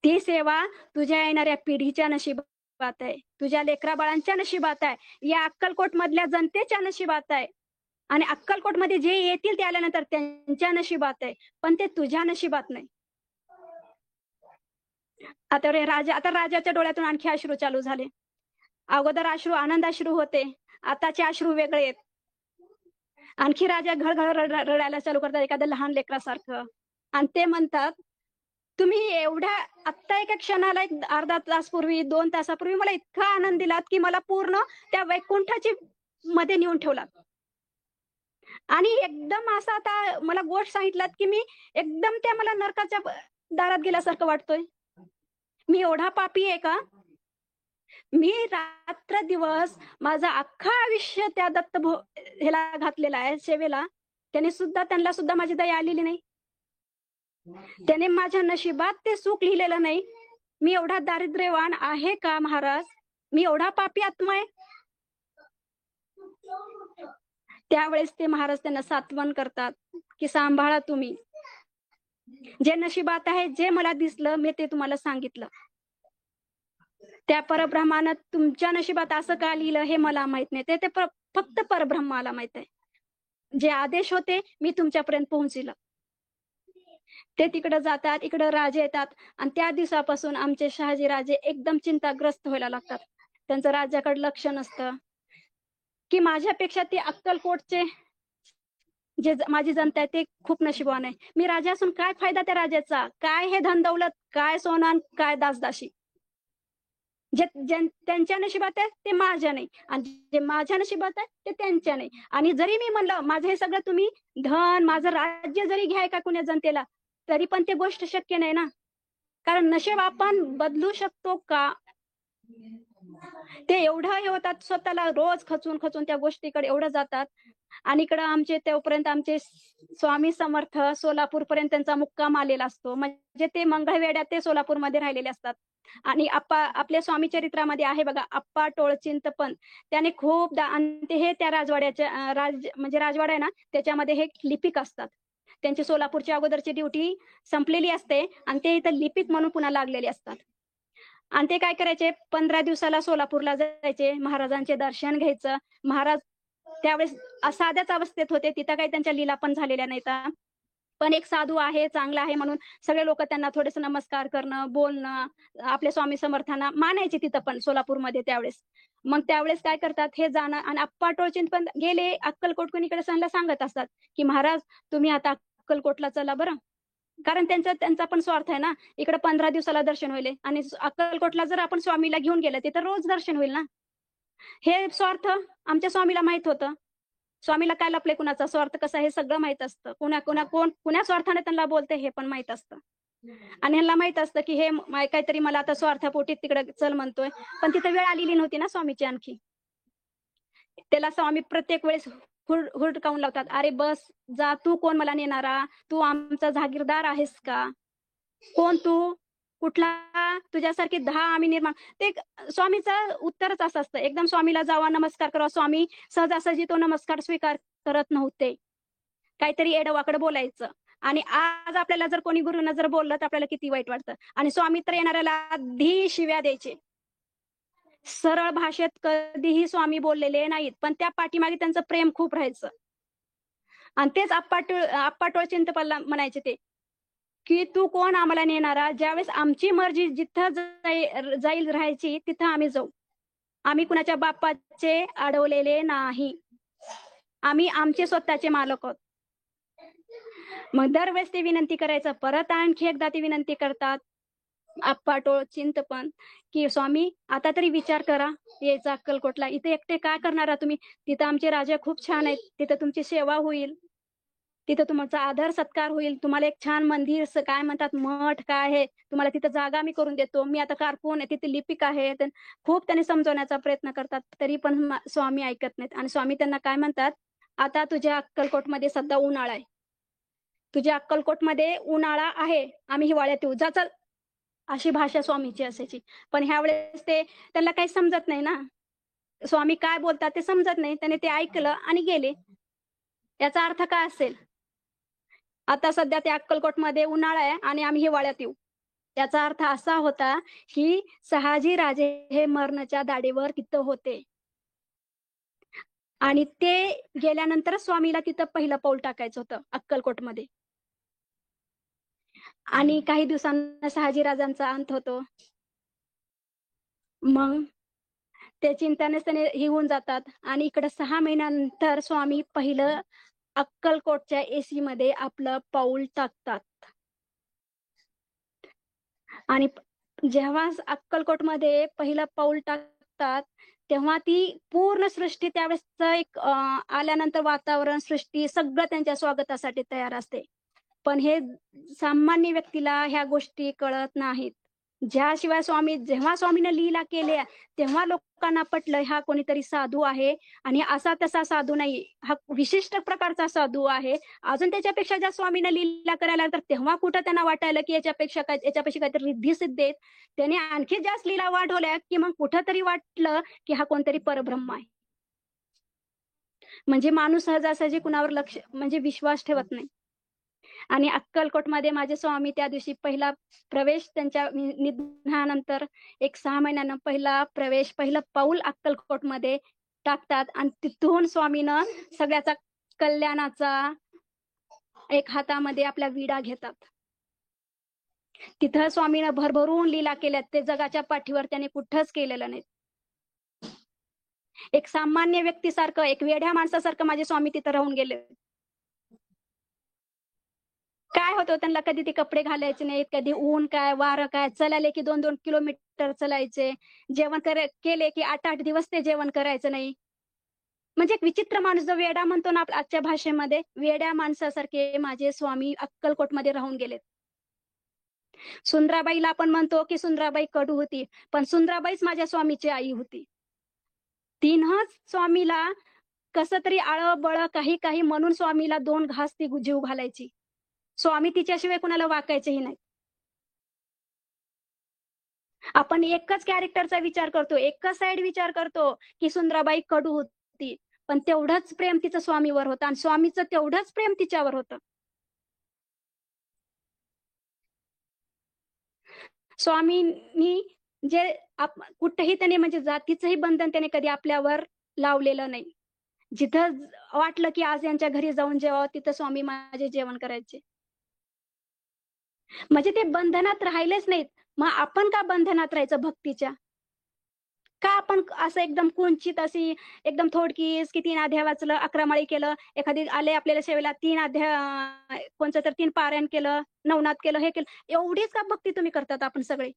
ती सेवा तुझ्या येणाऱ्या पिढीच्या नशिबात आहे. तुझ्या लेकरा-बाळांच्या नशिबात आहे. या अक्कलकोटमधल्या जनतेच्या नशिबात आहे. आणि अक्कलकोटमध्ये जे येतील ते आल्यानंतर त्यांच्या नशिबात आहे. पण ते तुझ्या नशिबात नाही. आता राजाच्या डोळ्यातून आणखी अश्रू चालू झाले. अगोदर आनंदाश्रू होते. आताचे अश्रू वेगळे आहेत. आणखी राजा घळघळ रडायला चालू करतात एखाद्या लहान लेकरासारखं. आणि ते म्हणतात, "तुम्ही एवढ्या आत्ता एका क्षणाला एक अर्धा तासपूर्वी, 2 तासापूर्वी मला इतका आनंद दिलात, की मला पूर्ण त्या वैकुंठाची मध्ये नेऊन ठेवलात. आणि एकदम असं आता मला गोष्ट सांगितलात, की मी एकदम त्या मला नरकाच्या दारात गेल्यासारखं वाटतोय. मी एवढा पापी आहे का? मी रात्रदिवस माझं अख्खं आयुष्य त्या ह्याला घातलेलं आहे सेवेला. त्यांना सुद्धा माझी दया आलेली नाही. त्याने माझ्या नशिबात ते सुख लिहिलेलं नाही. मी एवढा दारिद्र्यवान आहे का महाराज? मी एवढा पापी आत्मा आहे?" त्यावेळेस ते महाराज त्यांना सांत्वन करतात, की "सांभाळा तुम्ही. जे नशिबात आहे, जे मला दिसलं मी ते तुम्हाला सांगितलं. त्या परब्रह्मानं तुमच्या नशिबात असं का लिहिलं हे मला माहित नाही. ते ते फक्त परब्रह्माला माहित आहे. जे आदेश होते मी तुमच्यापर्यंत पोहोचविलं." ते तिकडे जातात, इकडे राजे येतात आणि त्या दिवसापासून आमचे शहाजीराजे एकदम चिंताग्रस्त व्हायला लागतात. त्यांचं राज्याकडे लक्ष नसतं, की माझ्यापेक्षा ते अक्कलकोटचे माझी जनता आहे ते खूप नशीबवान आहे. मी राजा असून काय फायदा त्या राजाचा? काय हे धन-दौलत, काय सोनं, काय दासदासी? जे त्यांच्या नशिबात आहे ते माझ्या नाही आणि जे माझ्या नशिबात आहे ते त्यांच्या नाही. आणि जरी मी म्हणलं माझं हे सगळं तुम्ही धन, माझं राज्य जरी घ्याय का कुण्या जनतेला, तरी पण ते गोष्ट शक्य नाही ना. कारण नशीब आपण बदलू शकतो का? ते एवढं हे होतात स्वतःला रोज खचून त्या गोष्टीकडे एवढं जातात. आणि इकडं आमचे तोपर्यंत आमचे स्वामी समर्थ सोलापूरपर्यंत त्यांचा मुक्काम आलेला असतो. म्हणजे ते मंगळवेढ्यात ते सोलापूरमध्ये राहिलेले असतात. आणि आपल्या स्वामी चरित्रामध्ये आहे बघा, आप्पा टोळचिंतपण. त्याने खूपदा आणि ते हे त्या राजवाड्याच्या म्हणजे राजवाडा आहे ना, त्याच्यामध्ये हे लिपिक असतात. त्यांची सोलापूरच्या अगोदरची ड्युटी संपलेली असते आणि ते इथं लिपिक म्हणून पुन्हा लागलेले असतात. आणि ते काय करायचे 15 दिवसाला सोलापूरला जायचे, महाराजांचे दर्शन घ्यायचं. महाराज त्यावेळेस साध्याच अवस्थेत होते. तिथं काही त्यांच्या लीला पण झालेल्या नाहीत. पण एक साधू आहे, चांगला आहे म्हणून सगळे लोक त्यांना थोडेसे नमस्कार करणं, बोलणं, आपल्या स्वामी समर्थांना मानायचे तिथं पण सोलापूरमध्ये त्यावेळेस. मग त्यावेळेस काय करतात, हे जाणं आणि आप्पा टोळचीन पण गेले अक्कलकोटकडे सांगत असतात, की महाराज तुम्ही आता अक्कलकोटला चला बरं. कारण त्यांचा पण स्वार्थ आहे ना. इकडे 15 दिवसाला दर्शन होईल आणि अक्कलकोटला जर आपण स्वामीला घेऊन गेलं तिथं रोज दर्शन होईल ना. हे स्वार्थ आमच्या स्वामीला माहित होतं. स्वामीला काय लपले कुणाचा स्वार्थ कसा हे सगळं माहित असतं. कुण्या स्वार्थाने त्यांना बोलते हे पण माहित असतं. आणि ह्यांना माहित असतं की हे काहीतरी मला आता स्वार्थापोटी तिकडे चल म्हणतोय. पण तिथं वेळ आलेली नव्हती ना स्वामीची आणखी. त्याला स्वामी प्रत्येक वेळेस हुडकावून लावतात. अरे बस जा, तू कोण मला नेणारा? तू आमचा जहागीरदार आहेस का? कोण तू? कुठला? तुझ्यासारखे 10 आम्ही निर्माण. ते स्वामीचं उत्तरच असं असतं. एकदम स्वामीला जावा, नमस्कार करा. स्वामी सहजासहजी तो नमस्कार स्वीकार करत नव्हते. काहीतरी एडवाकडं बोलायचं. आणि आज आपल्याला जर कोणी गुरुनं जर बोललं तर आपल्याला किती वाईट वाटतं. आणि स्वामी तर येणाऱ्याला आधी शिव्या द्यायचे. सरळ भाषेत कधीही स्वामी बोललेले नाहीत. पण त्या पाठीमागे त्यांचं प्रेम खूप राहायचं. आणि तेच आप्पा चिंतपल्ला म्हणायचे ते, की तू कोण आम्हाला नेणारा? ज्यावेळेस आमची मर्जी जिथं जाईल राहायची तिथं आम्ही जाऊ. आम्ही कुणाच्या बापाचे अडवलेले नाही. आम्ही आमचे स्वतःचे मालक आहोत. मग दरवेळेस ते विनंती करायचं. परत आणखी एकदा ती विनंती करतात आप्पा चिंतपण, की स्वामी आता तरी विचार करा यायचा अक्कलकोटला. इथे एकटे काय करणार तुम्ही? तिथं आमचे राजा खूप छान आहेत. तिथं तुमची सेवा होईल. तिथं तुमचा आदर सत्कार होईल. तुम्हाला एक छान मंदिर काय म्हणतात मठ काय आहे तुम्हाला तिथं जागा मी करून देतो. मी आता कारकून आहे, तिथे लिपिक आहे. खूप त्यांनी समजवण्याचा प्रयत्न करतात. तरी पण स्वामी ऐकत नाहीत. आणि स्वामी त्यांना काय म्हणतात, आता तुझ्या अक्कलकोटमध्ये सध्या उन्हाळा आहे. तुझ्या अक्कलकोटमध्ये उन्हाळा आहे. आम्ही हिवाळ्यात येऊ. जा चल. अशी भाषा स्वामीची असायची. पण ह्या वेळेस त्यांना काही समजत नाही ना. स्वामी काय बोलतात ते समजत नाही. त्याने ते ऐकलं आणि गेले. याचा अर्थ काय असेल? आता सध्या ते अक्कलकोटमध्ये उन्हाळा आहे आणि आम्ही हिवाळ्यात येऊ. याचा अर्थ असा होता की शहाजी राजे हे मरणाच्या दाढीवर तिथं होते. आणि ते गेल्यानंतर स्वामीला तिथं पहिलं पाऊल टाकायचं होतं अक्कलकोटमध्ये. आणि काही दिवसांना शहाजी राजांचा अंत होतो. मग ते चिंतेनेच त्याने हे होऊन जातात. आणि इकडे 6 महिन्यानंतर स्वामी पहिलं अक्कलकोटच्या एसी मध्ये आपलं पाऊल टाकतात. आणि जेव्हा अक्कलकोटमध्ये पहिलं पाऊल टाकतात तेव्हा ती पूर्ण सृष्टी त्यावेळेस एक आल्यानंतर वातावरण सृष्टी सगळं त्यांच्या स्वागतासाठी तयार असते. पण हे सामान्य व्यक्तीला ह्या गोष्टी कळत नाहीत. जेव्हा स्वामीने लीला केल्या तेव्हा लोकांना पटलं हा कोणीतरी साधू आहे. आणि असा तसा साधू नाही, हा विशिष्ट प्रकारचा साधू आहे. अजून त्याच्यापेक्षा ज्या स्वामीने लीला करायला तर तेव्हा कुठं त्यांना वाटायला की याच्यापेक्षा काहीतरी रिद्धी सिद्ध आहेत. त्याने आणखी जास्त लीला वाढवल्या की मग कुठंतरी वाटलं की हा कोणतरी परब्रह्म आहे. म्हणजे माणूस सहजासहजी कुणावर म्हणजे विश्वास ठेवत नाही. आणि अक्कलकोटमध्ये माझे स्वामी त्या दिवशी पहिला प्रवेश त्यांच्या निधनानंतर एक 6 महिन्यानं पहिलं पाऊल अक्कलकोटमध्ये टाकतात. आणि तिथून स्वामीनं सगळ्याचा कल्याणाचा एक हातामध्ये आपल्या विडा घेतात. तिथं स्वामीनं भरभरून लीला केल्यात. ते जगाच्या पाठीवर त्याने कुठंच केलेलं नाही. एक सामान्य व्यक्तीसारखं, एक वेड्या माणसासारखं माझे स्वामी तिथं राहून गेले. काय होतं त्यांना, कधी ते कपडे घालायचे नाहीत, कधी ऊन काय वारं काय, चलायले की 2-2 किलोमीटर चलायचे. जेवण केले की 8-8 दिवस ते जेवण करायचं नाही. म्हणजे एक विचित्र माणूस जो वेडा म्हणतो ना आजच्या भाषेमध्ये, वेड्या माणसासारखे माझे स्वामी अक्कलकोटमध्ये राहून गेलेत. सुंदराबाईला आपण म्हणतो की सुंदराबाई कडू होती, पण सुंदराबाईच माझ्या स्वामीची आई होती. तिनंच स्वामीला कसं तरी आळं-बळं काही म्हणून स्वामीला 2 घास ती जीव घालायची. स्वामी तिच्याशिवाय कुणाला वाकायचेही नाही. आपण एकच कॅरेक्टरचा विचार करतो, एकच साइड विचार करतो की सुंदराबाई कडू होती, पण तेवढंच प्रेम तिचं स्वामीवर होतं आणि स्वामीचं तेवढंच प्रेम तिच्यावर होतं. स्वामींनी जे कुठेही त्याने म्हणजे जातीचंही बंधन त्याने कधी आपल्यावर लावलेलं नाही. जिथं वाटलं की आज यांच्या घरी जाऊन जेवावं तिथं स्वामी माझे जेवण करायचे. म्हणजे ते बंधनात राहिलेच नाहीत. मग आपण का बंधनात राहायचं भक्तीच्या? का आपण असं एकदम कुंचित अशी एकदम थोडकीच की 3 अध्याय वाचलं, 11 माळी केलं, एखादी आले आपल्याला सेवेला 3 अध्याय कोणचं तर 3 पारायण केलं, नवनाथ केलं, हे केलं. एवढीच का भक्ती तुम्ही करतात आपण सगळे?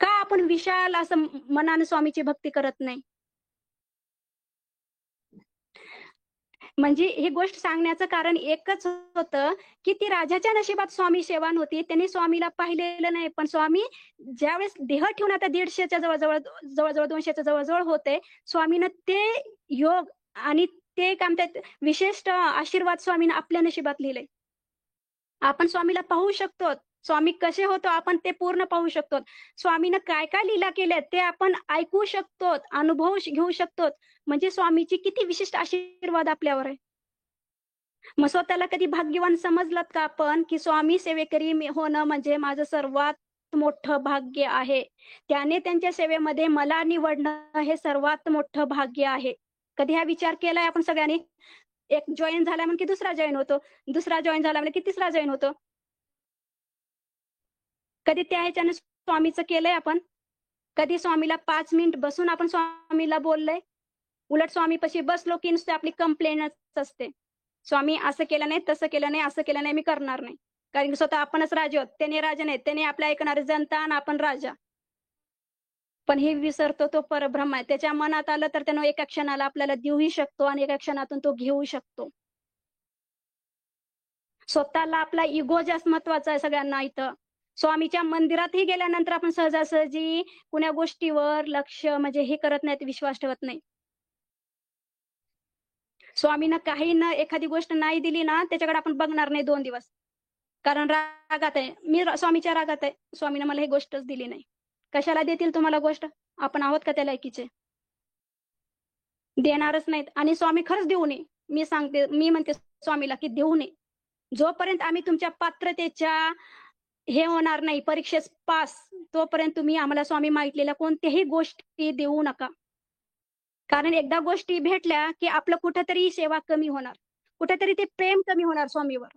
का आपण विशाल असं मनाने स्वामीची भक्ती करत नाही? म्हणजे ही गोष्ट सांगण्याचं कारण एकच होतं, की ती राजाच्या नशिबात स्वामी सेवा नव्हती. त्यांनी स्वामीला पाहिलेलं नाही. पण स्वामी ज्यावेळेस देह ठेवून आता 150च्या जवळ-जवळ 200च्या जवळ होते. स्वामीनं ते योग आणि ते काय म्हणतात विशिष्ट आशीर्वाद स्वामीनं आपल्या नशिबात लिहिलंय. आपण स्वामीला पाहू शकतो. स्वामी कसे होतो आपण ते पूर्ण पाहू शकतो. स्वामीनं काय-काय लीला केल्यात ते आपण ऐकू शकतो, अनुभव घेऊ शकतो. म्हणजे स्वामीची किती विशिष्ट आशीर्वाद आपल्यावर आहे. मग स्वतःला कधी भाग्यवान समजलात का आपण, की स्वामी सेवेकरी मी होणं म्हणजे माझं सर्वात मोठं भाग्य आहे. त्याने त्यांच्या सेवेमध्ये मला निवडणं हे सर्वात मोठं भाग्य आहे. कधी हा विचार केलाय आपण सगळ्यांनी? एक जॉइन झाला म्हणजे की दुसरा जॉइन होतो. दुसरा जॉइन झाला म्हणजे की तिसरा जॉइन होतो. कधी त्या ह्याच्यानं स्वामीचं केलंय आपण? कधी स्वामीला 5 मिनिट बसून आपण स्वामीला बोललोय? उलट स्वामीपाशी बसलो की नुसती आपली कंप्लेंटच असते. स्वामी असं केलं नाही, तसं केलं नाही, असं केलं नाही, मी करणार नाही. कारण की स्वतः आपणच राजे आहोत. त्याने राजा नाहीत. त्याने आपलं ऐकणारी जनता आणि आपण राजा. पण हे विसरतो तो परब्रह्म आहे. त्याच्या मनात आलं तर त्यानं एका क्षणाला आपल्याला देऊही शकतो आणि एका क्षणातून तो घेऊ शकतो. स्वतःला आपला इगो जास्त महत्वाचा आहे सगळ्यांना इथं. स्वामीच्या मंदिरातही गेल्यानंतर आपण सहजासहजी कुण्या गोष्टीवर लक्ष म्हणजे हे करत नाहीत, विश्वास ठेवत नाही. स्वामीनं काही न एखादी गोष्ट नाही दिली ना, त्याच्याकडे आपण बघणार नाही 2 दिवस. कारण रागात आहे. मी स्वामीच्या रागात आहे. स्वामीनं मला ही गोष्टच दिली नाही. कशाला देतील तुम्हाला गोष्ट? आपण आहोत का त्या लायकीचे? देणारच नाहीत आणि स्वामी खरंच देऊ नये. मी म्हणते स्वामीला, की देऊ नये. जोपर्यंत आम्ही तुमच्या पात्रतेच्या हे होणार नाही, परीक्षेस पास, तोपर्यंत तुम्ही आम्हाला स्वामी मागितलेल्या कोणत्याही गोष्टी देऊ नका. कारण एकदा गोष्टी भेटल्या, की आपलं कुठेतरी सेवा कमी होणार. कुठेतरी ते प्रेम कमी होणार स्वामीवर.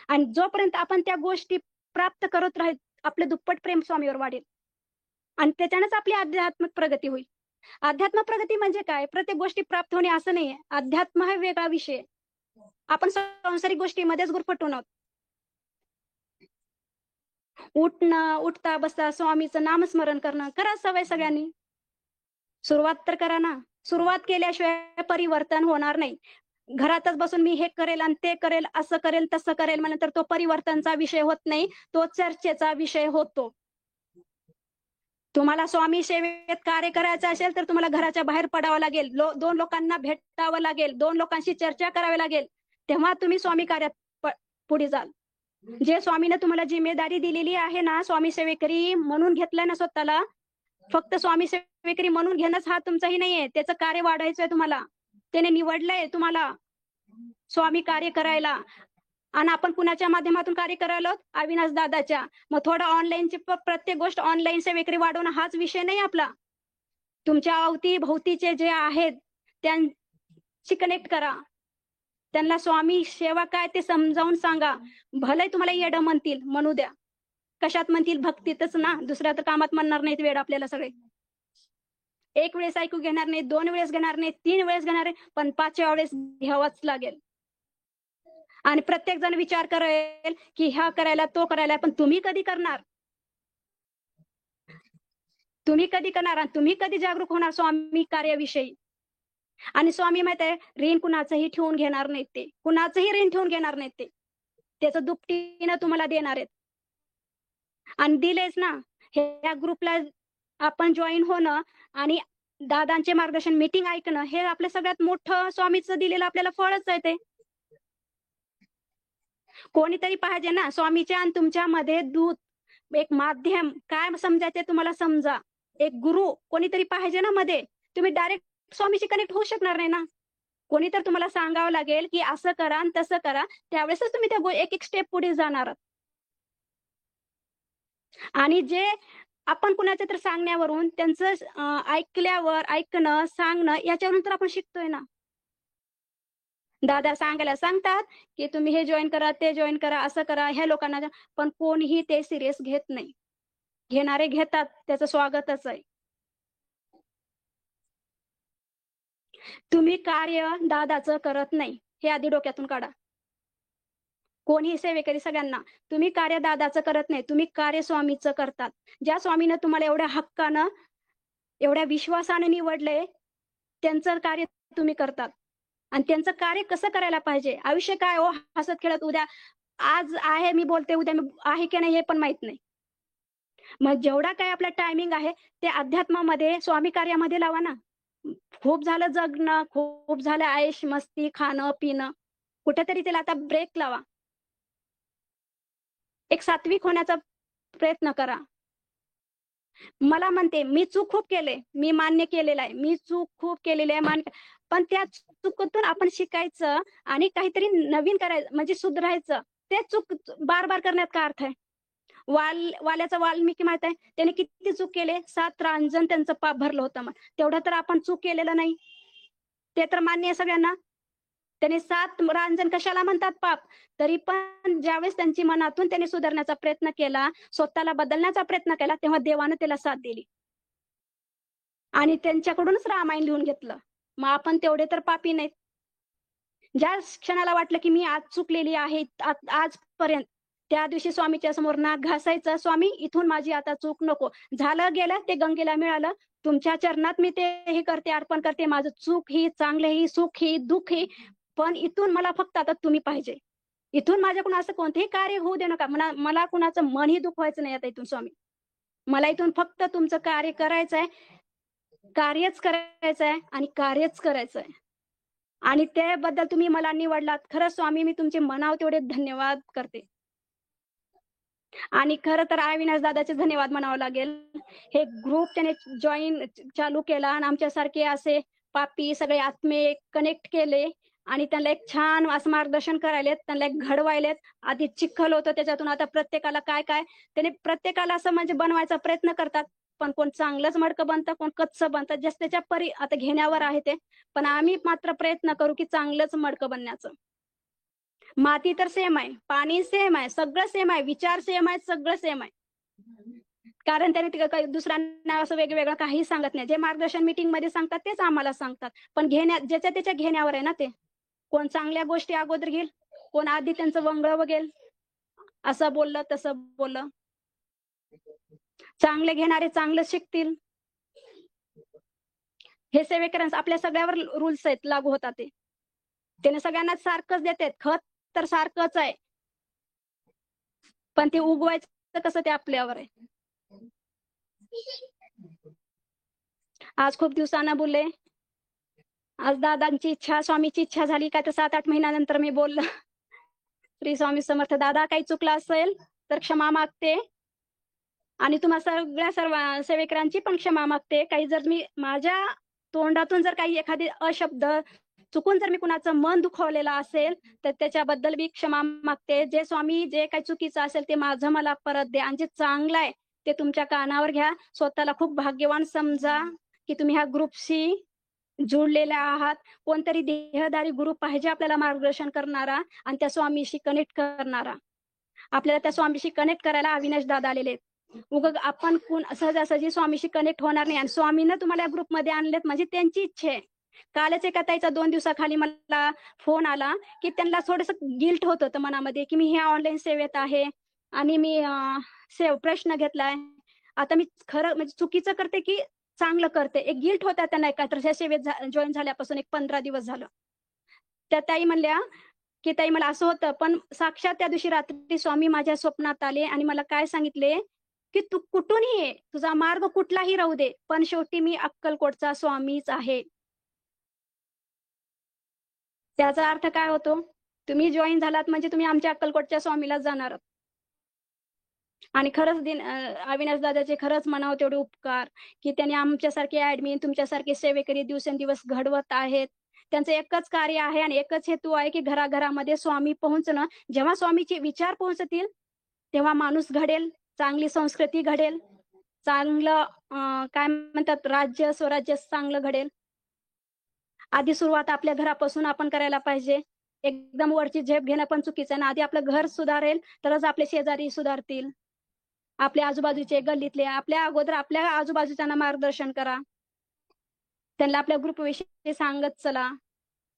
आणि जोपर्यंत आपण त्या गोष्टी प्राप्त करत राहील, आपलं दुप्पट प्रेम स्वामीवर वाढेल. आणि त्याच्यानंच आपली आध्यात्मिक प्रगती होईल. अध्यात्म प्रगती म्हणजे काय? प्रत्येक गोष्टी प्राप्त होणे असं नाहीये. अध्यात्म हा वेगळा विषय आहे. आपण सांसारिक गोष्टीमध्येच गुरफटून आहोत. उठणं, उठता बसता स्वामीचं नामस्मरण करणं, करा सवय सगळ्यांनी. सुरुवात तर करा ना. सुरुवात केल्याशिवाय परिवर्तन होणार नाही. घरातच बसून मी हे करेल आणि ते करेल, असं करेल, तसं करेल म्हणल्यानंतर तो परिवर्तनचा विषय होत नाही. तो चर्चेचा विषय होतो. तुम्हाला स्वामी सेवेत कार्य करायचं असेल, तर तुम्हाला घराच्या बाहेर पडावं लागेल. 2 लोकांना भेटावं लागेल. 2 लोकांशी चर्चा करावी लागेल. तेव्हा तुम्ही स्वामी कार्यात पुढे जाल. जे स्वामीने तुम्हाला जिम्मेदारी दिलेली आहे ना, स्वामी सेवेकरी म्हणून घेतलंय ना स्वतःला, फक्त स्वामी सेवेकरी म्हणून घेणंच हा तुमचाही नाहीये. त्याचं कार्य वाढायचंय तुम्हाला. त्याने निवडलंय तुम्हाला स्वामी कार्य करायला. आणि आपण कुणाच्या माध्यमातून कार्य करायला आहोत? अविनाश दादाच्या. मग थोडं ऑनलाईनची प्रत्येक गोष्ट ऑनलाईन सेवेकरी वाढवणं हाच विषय नाही आपला. तुमच्या अवती-भोवतीचे जे आहेत त्यांची कनेक्ट करा. त्यांना स्वामी सेवा काय ते समजावून सांगा. भले तुम्हाला येडं म्हणतील, म्हणू द्या. कशात म्हणतील? भक्तीतच ना. दुसऱ्या तर कामात म्हणणार नाहीत वेड आपल्याला सगळे. 1 वेळेस ऐकू घेणार नाहीत, 2 वेळेस घेणार नाहीत, 3 वेळेस घेणार आहे, पण 5व्या वेळेस घ्यावंच लागेल. आणि प्रत्येक जण विचार करेल, की हा करायला, तो करायला, पण तुम्ही कधी करणार? तुम्ही कधी करणार आणि तुम्ही कधी जागरूक होणार स्वामी कार्याविषयी? आणि स्वामी माहिती आहे, ऋण कुणाचंही ठेवून घेणार नाहीत ते. कुणाचंही ऋण ठेवून घेणार नाहीत ते. त्याचं दुपटीनं तुम्हाला देणार आहेत. आणि दिलेच ना. ह्या ग्रुपला आपण जॉइन होणं आणि दादांचे मार्गदर्शन, मीटिंग ऐकणं हे आपलं सगळ्यात मोठं स्वामीचं दिलेलं आपल्याला फळच आहे ते. कोणीतरी पाहिजे ना स्वामीच्या आणि तुमच्यामध्ये दूत, एक माध्यम काय समजायचे तुम्हाला समजा. एक गुरु कोणीतरी पाहिजे ना मध्ये. तुम्ही डायरेक्ट स्वामीशी कनेक्ट होऊ शकणार नाही ना. कोणीतरी तुम्हाला सांगावं लागेल, की असं करा आणि तसं करा. त्यावेळेसच तुम्ही त्या एक-एक स्टेप पुढे जाणार आहात. आणि जे आपण कुणाच्या तर सांगण्यावरून त्यांचं ऐकल्यावर ऐकणं, सांगणं याच्यावरून तर आपण शिकतोय ना. दादा सांगायला सांगतात की तुम्ही हे जॉईन करा, ते जॉईन करा, असं करा, ह्या लोकांना पण कोणीही ते सिरियस घेत नाही. घेणारे घेतात, त्याचं स्वागतच आहे. तुम्ही कार्य दादाचं करत नाही, हे आधी डोक्यातून काढा. कोणीही सेवेकरी सगळ्यांना, तुम्ही कार्य दादाचं करत नाही, तुम्ही कार्य स्वामीचं करतात. ज्या स्वामीनं तुम्हाला एवढ्या हक्कानं, एवढ्या विश्वासाने निवडले, त्यांचं कार्य तुम्ही करतात. आणि त्यांचं कार्य कसं करायला पाहिजे? आयुष्य काय हो, हसत खेळत उद्या, आज आहे मी बोलते, उद्या मी आहे की नाही हे पण माहित नाही. मग जेवढा काही आपला टायमिंग आहे, ते अध्यात्मामध्ये, स्वामी कार्यामध्ये लावा ना. खूप झालं जगणं, खूप झालं ऐश मस्ती, खाणं-पिणं. कुठेतरी त्याला आता ब्रेक लावा. एक सात्विक होण्याचा प्रयत्न करा. मला म्हणते, मी चूक खूप केले, मी मान्य केलेलं आहे. मी चूक खूप केलेली आहे, मान्य. पण त्या चुकीतून आपण शिकायचं आणि काहीतरी नवीन करायचं, म्हणजे सुधारायचं. ते चूक बार-बार करण्यात काय अर्थ आहे? वाल्याचा वाल्मिकी माहित आहे, त्याने किती चूक केले? 7 रांजण त्यांचं पाप भरलं होतं मग. तेवढं तर आपण चूक केलेलं नाही. ते तर मान्य आहे सगळ्यांना. त्याने 7 रांजण कशाला म्हणतात पाप? तरी पण ज्यावेळेस त्यांची मनातून त्याने सुधारण्याचा प्रयत्न केला, स्वतःला बदलण्याचा प्रयत्न केला, तेव्हा देवानं त्याला साथ दिली. आणि त्यांच्याकडूनच रामायण लिहून घेतलं. मग आपण तेवढे तर पापी नाहीत. ज्या क्षणाला वाटलं की मी आज चुकलेली आहे आजपर्यंत, त्या दिवशी स्वामीच्या समोर नाक घासायचं, स्वामी इथून माझी आता चूक नको. झालं गेलं, ते गंगेला मिळालं. तुमच्या चरणात मी ते हे करते, अर्पण करते. माझं चूक ही, चांगलं ही, सुख ही, दुःख ही, पण इथून मला फक्त आता तुम्ही पाहिजे. इथून माझ्याकडून असं कोणतेही कार्य होऊ दे नका. मला कुणाचं मनही दुखवायचं नाही आता इथून स्वामी. मला इथून फक्त तुमचं कार्य करायचंय, कार्यच करायचंय आणि कार्यच करायचंय. आणि त्याबद्दल तुम्ही मला निवडलात. खरंच स्वामी, मी तुमचे मनावर तेवढे धन्यवाद करते. आणि खरं तर अविनाश दादाचे धन्यवाद म्हणावं लागेल. हे ग्रुप त्याने जॉईन चालू केला आणि आमच्यासारखे असे पापी सगळे आत्मे कनेक्ट केले आणि त्यांना एक छान असं मार्गदर्शन करायलेत, त्यांना एक घडवायलेत. आधी चिखल होतं, त्याच्यातून आता प्रत्येकाला काय काय त्याने प्रत्येकाला असं म्हणजे बनवायचा प्रयत्न करतात. पण कोण चांगलंच मडकं बनतं, कोण कच्चं बनतं, जस त्याच्या परी आता घेण्यावर आहे ते. पण आम्ही मात्र प्रयत्न करू की चांगलंच मडकं बनण्याचं. माती तर सेम आहे, पाणी सेम आहे, सगळं सेम आहे, विचार सेम आहे, सगळं सेम आहे. कारण त्याने काही दुसऱ्यांना असं वेगवेगळं काही सांगत नाही. जे मार्गदर्शन मीटिंग मध्ये सांगतात तेच आम्हाला सांगतात. पण ज्याच्या त्याच्या घेण्यावर आहे ना ते. कोण चांगल्या गोष्टी अगोदर घेईल, कोण आधी त्यांचं वंगळ बघेल, असं बोललं तसं बोललं. चांगले घेणारे चांगलं शिकतील. हे सेवेकरांचं आपल्या सगळ्यावर रूल्स आहेत, लागू होतात ते. त्याने सगळ्यांना सारखंच देतात. खत तर सारखंच आहे, पण ते उगवायचं कसं ते आपल्यावर आहे. आज खूप दिवसांना बोलले. आज दादांची इच्छा, स्वामीची इच्छा झाली काय तर 7-8 महिन्यानंतर मी बोललं. श्री स्वामी समर्थ. दादा काही चुकलं असेल तर क्षमा मागते आणि तुम्हा सर्व सेवेकरांची पण क्षमा मागते. काही जर मी माझ्या तोंडातून जर काही एखादी अशब्द चुकून जर मी कुणाचं मन दुखवलेलं असेल तर त्याच्याबद्दल मी क्षमा मागते. जे स्वामी जे काही चुकीचं असेल ते माझं मला परत द्या आणि जे चांगलं आहे ते तुमच्या कानावर घ्या. स्वतःला खूप भाग्यवान समजा की तुम्ही ह्या ग्रुपशी जुळलेले आहात. कोणतरी देहधारी गुरु पाहिजे आपल्याला मार्गदर्शन करणारा आणि त्या स्वामीशी कनेक्ट करणारा. आपल्याला त्या स्वामीशी कनेक्ट करायला अविनाश दादा आलेले आहेत. आपण सहजासहजी स्वामीशी कनेक्ट होणार नाही. आणि स्वामीनं तुम्हाला या ग्रुपमध्ये आणलेत म्हणजे त्यांची इच्छा आहे. कालच एका ताईचा 2 दिवसाखाली मला फोन आला की त्यांना थोडंसं गिल्ट होत होतं मनामध्ये की मी ह्या ऑनलाईन सेवेत आहे आणि मी प्रश्न घेतलाय. आता मी खरं म्हणजे चुकीचं करते की चांगलं करते. एक गिल्ट होता त्यांना एका सेवेत जॉईन झाल्यापासून एक 15 दिवस झालं. त्या ताई म्हणल्या की ताई मला असं होतं, पण साक्षात त्या दिवशी रात्री स्वामी माझ्या स्वप्नात आले आणि मला काय सांगितले की तू कुठूनही ये, तुझा मार्ग कुठलाही राहू दे, पण शेवटी मी अक्कलकोटचा स्वामीच आहे. त्याचा अर्थ काय होतो? तुम्ही जॉईन झालात म्हणजे तुम्ही आमच्या अक्कलकोटच्या स्वामीलाच जाणार. आणि खरंच अविनाश दादाचे खरंच म्हणावं तेवढे उपकार की त्यांनी आमच्यासारखे ऍडमिन तुमच्यासारखे सेवेकरी दिवसेंदिवस घडवत आहेत. त्यांचं एकच कार्य आहे आणि एकच हेतू आहे की घराघरामध्ये स्वामी पोहोचणं. जेव्हा स्वामीचे विचार पोहोचतील तेव्हा माणूस घडेल, चांगली संस्कृती घडेल, चांगलं काय म्हणतात राज्य स्वराज्य चांगलं घडेल. आधी सुरुवात आपल्या घरापासून आपण करायला पाहिजे. एकदम वरची झेप घेणं पण चुकीचं आहे ना. आधी आपलं घर सुधारेल तरच आपले शेजारी सुधारतील. आपल्या आजूबाजूचे गल्लीतले आपल्या अगोदर आपल्या आजूबाजूच्यांना मार्गदर्शन करा. त्यांना आपल्या ग्रुपविषयी सांगत चला.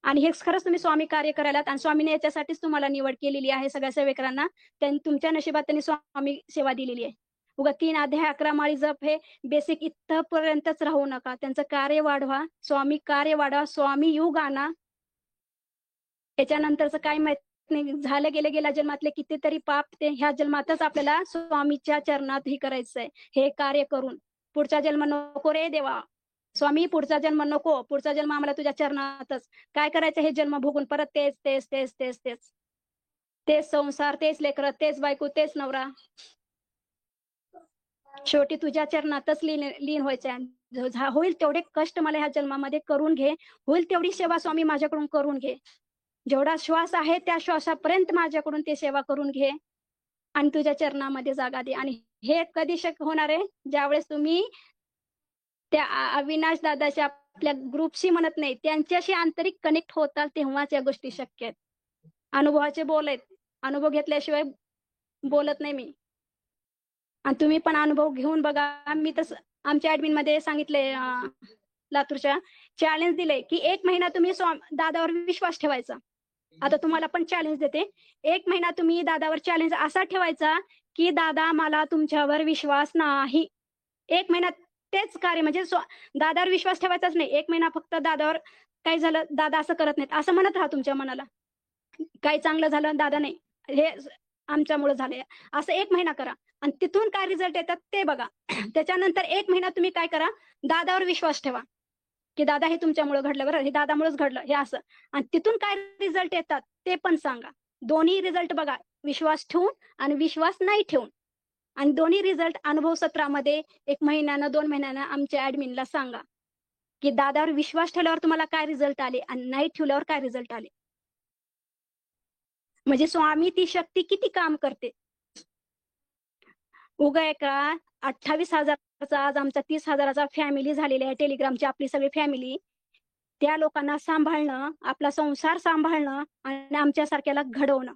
आणि हे खरंच तुम्ही स्वामी कार्य करायलात आणि स्वामीने याच्यासाठीच तुम्हाला निवड केलेली आहे सगळ्या सेवेकरांना. तुमच्या नशिबात त्यांनी स्वामी सेवा दिलेली आहे. उगा 3 अध्याय 11 माळी जप हे बेसिक इथपर्यंतच राहू नका. त्यांचं कार्य वाढवा, स्वामी कार्य वाढवा, स्वामी युग आणा. याच्यानंतरचं काय माहित नाही, झालं गेलं गेल्या जन्मातले कितीतरी पाप ते ह्या जन्मातच आपल्याला स्वामीच्या चरणात ही करायचंय हे कार्य करून. पुढचा जन्म नको रे देवा, स्वामी पुढचा जन्म नको, पुढचा जन्म आम्हाला तुझ्या चरणातच. काय करायचं हे जन्म भोगून परत तेच तेच तेच तेच तेच तेच संसार, तेच लेकरं, तेच बायको, तेच नवरा. शेवटी तुझ्या चरणातच लीन व्हायचंय. होईल तेवढे कष्ट मला ह्या जन्मामध्ये करून घे, होईल तेवढी सेवा स्वामी माझ्याकडून करून घे. जेवढा श्वास आहे त्या श्वासापर्यंत माझ्याकडून ते सेवा करून घे आणि तुझ्या चरणामध्ये जागा दे. आणि हे कधी शक्य होणार आहे, ज्यावेळेस तुम्ही त्या अविनाश दादाच्या आपल्या ग्रुपशी म्हणत नाही, त्यांच्याशी आंतरिक कनेक्ट होताल तेव्हाच या गोष्टी शक्य आहेत. अनुभवाचे बोल आहेत, अनुभव घेतल्याशिवाय बोलत नाही मी. आणि तुम्ही पण अनुभव घेऊन बघा. मी तर आमच्या ऍडमिन मध्ये सांगितलंय, लातूरच्या चॅलेंज दिलंय की 1 महिना तुम्ही दादावर विश्वास ठेवायचा. आता तुम्हाला पण चॅलेंज देते, 1 महिना तुम्ही दादावर चॅलेंज असा ठेवायचा की दादा मला तुमच्यावर विश्वास नाही. 1 महिना तेच कार्य म्हणजे दादावर विश्वास ठेवायचाच नाही. 1 महिना फक्त दादावर काय झालं, दादा असं करत नाहीत असं म्हणत राहा तुमच्या मनाला. काही चांगलं झालं दादा नाही, हे आमच्यामुळे झालंय, असं 1 महिना करा आणि तिथून काय रिझल्ट येतात ते बघा. त्याच्यानंतर 1 महिना तुम्ही काय करा, दादावर विश्वास ठेवा की दादा हे तुमच्यामुळे घडलं, बरं हे दादामुळेच घडलं हे असं. आणि तिथून काय रिझल्ट येतात ते पण सांगा. दोन्ही रिझल्ट बघा, विश्वास ठेवून आणि विश्वास नाही ठेवून. आणि दोन्ही रिझल्ट अनुभव सत्रामध्ये 1 महिन्यानं 2 महिन्यानं आमच्या ऍडमिनला सांगा की दादावर विश्वास ठेवल्यावर तुम्हाला काय रिझल्ट आले आणि नाही ठेवल्यावर काय रिझल्ट आले. म्हणजे स्वामी ती शक्ती किती काम करते. उगा एका 28,000चा आज आमचा 30,000चा फॅमिली झालेली आहे टेलिग्रामची आपली सगळी फॅमिली. त्या लोकांना सांभाळणं, आपला संसार सांभाळणं आणि आमच्यासारख्याला घडवणं.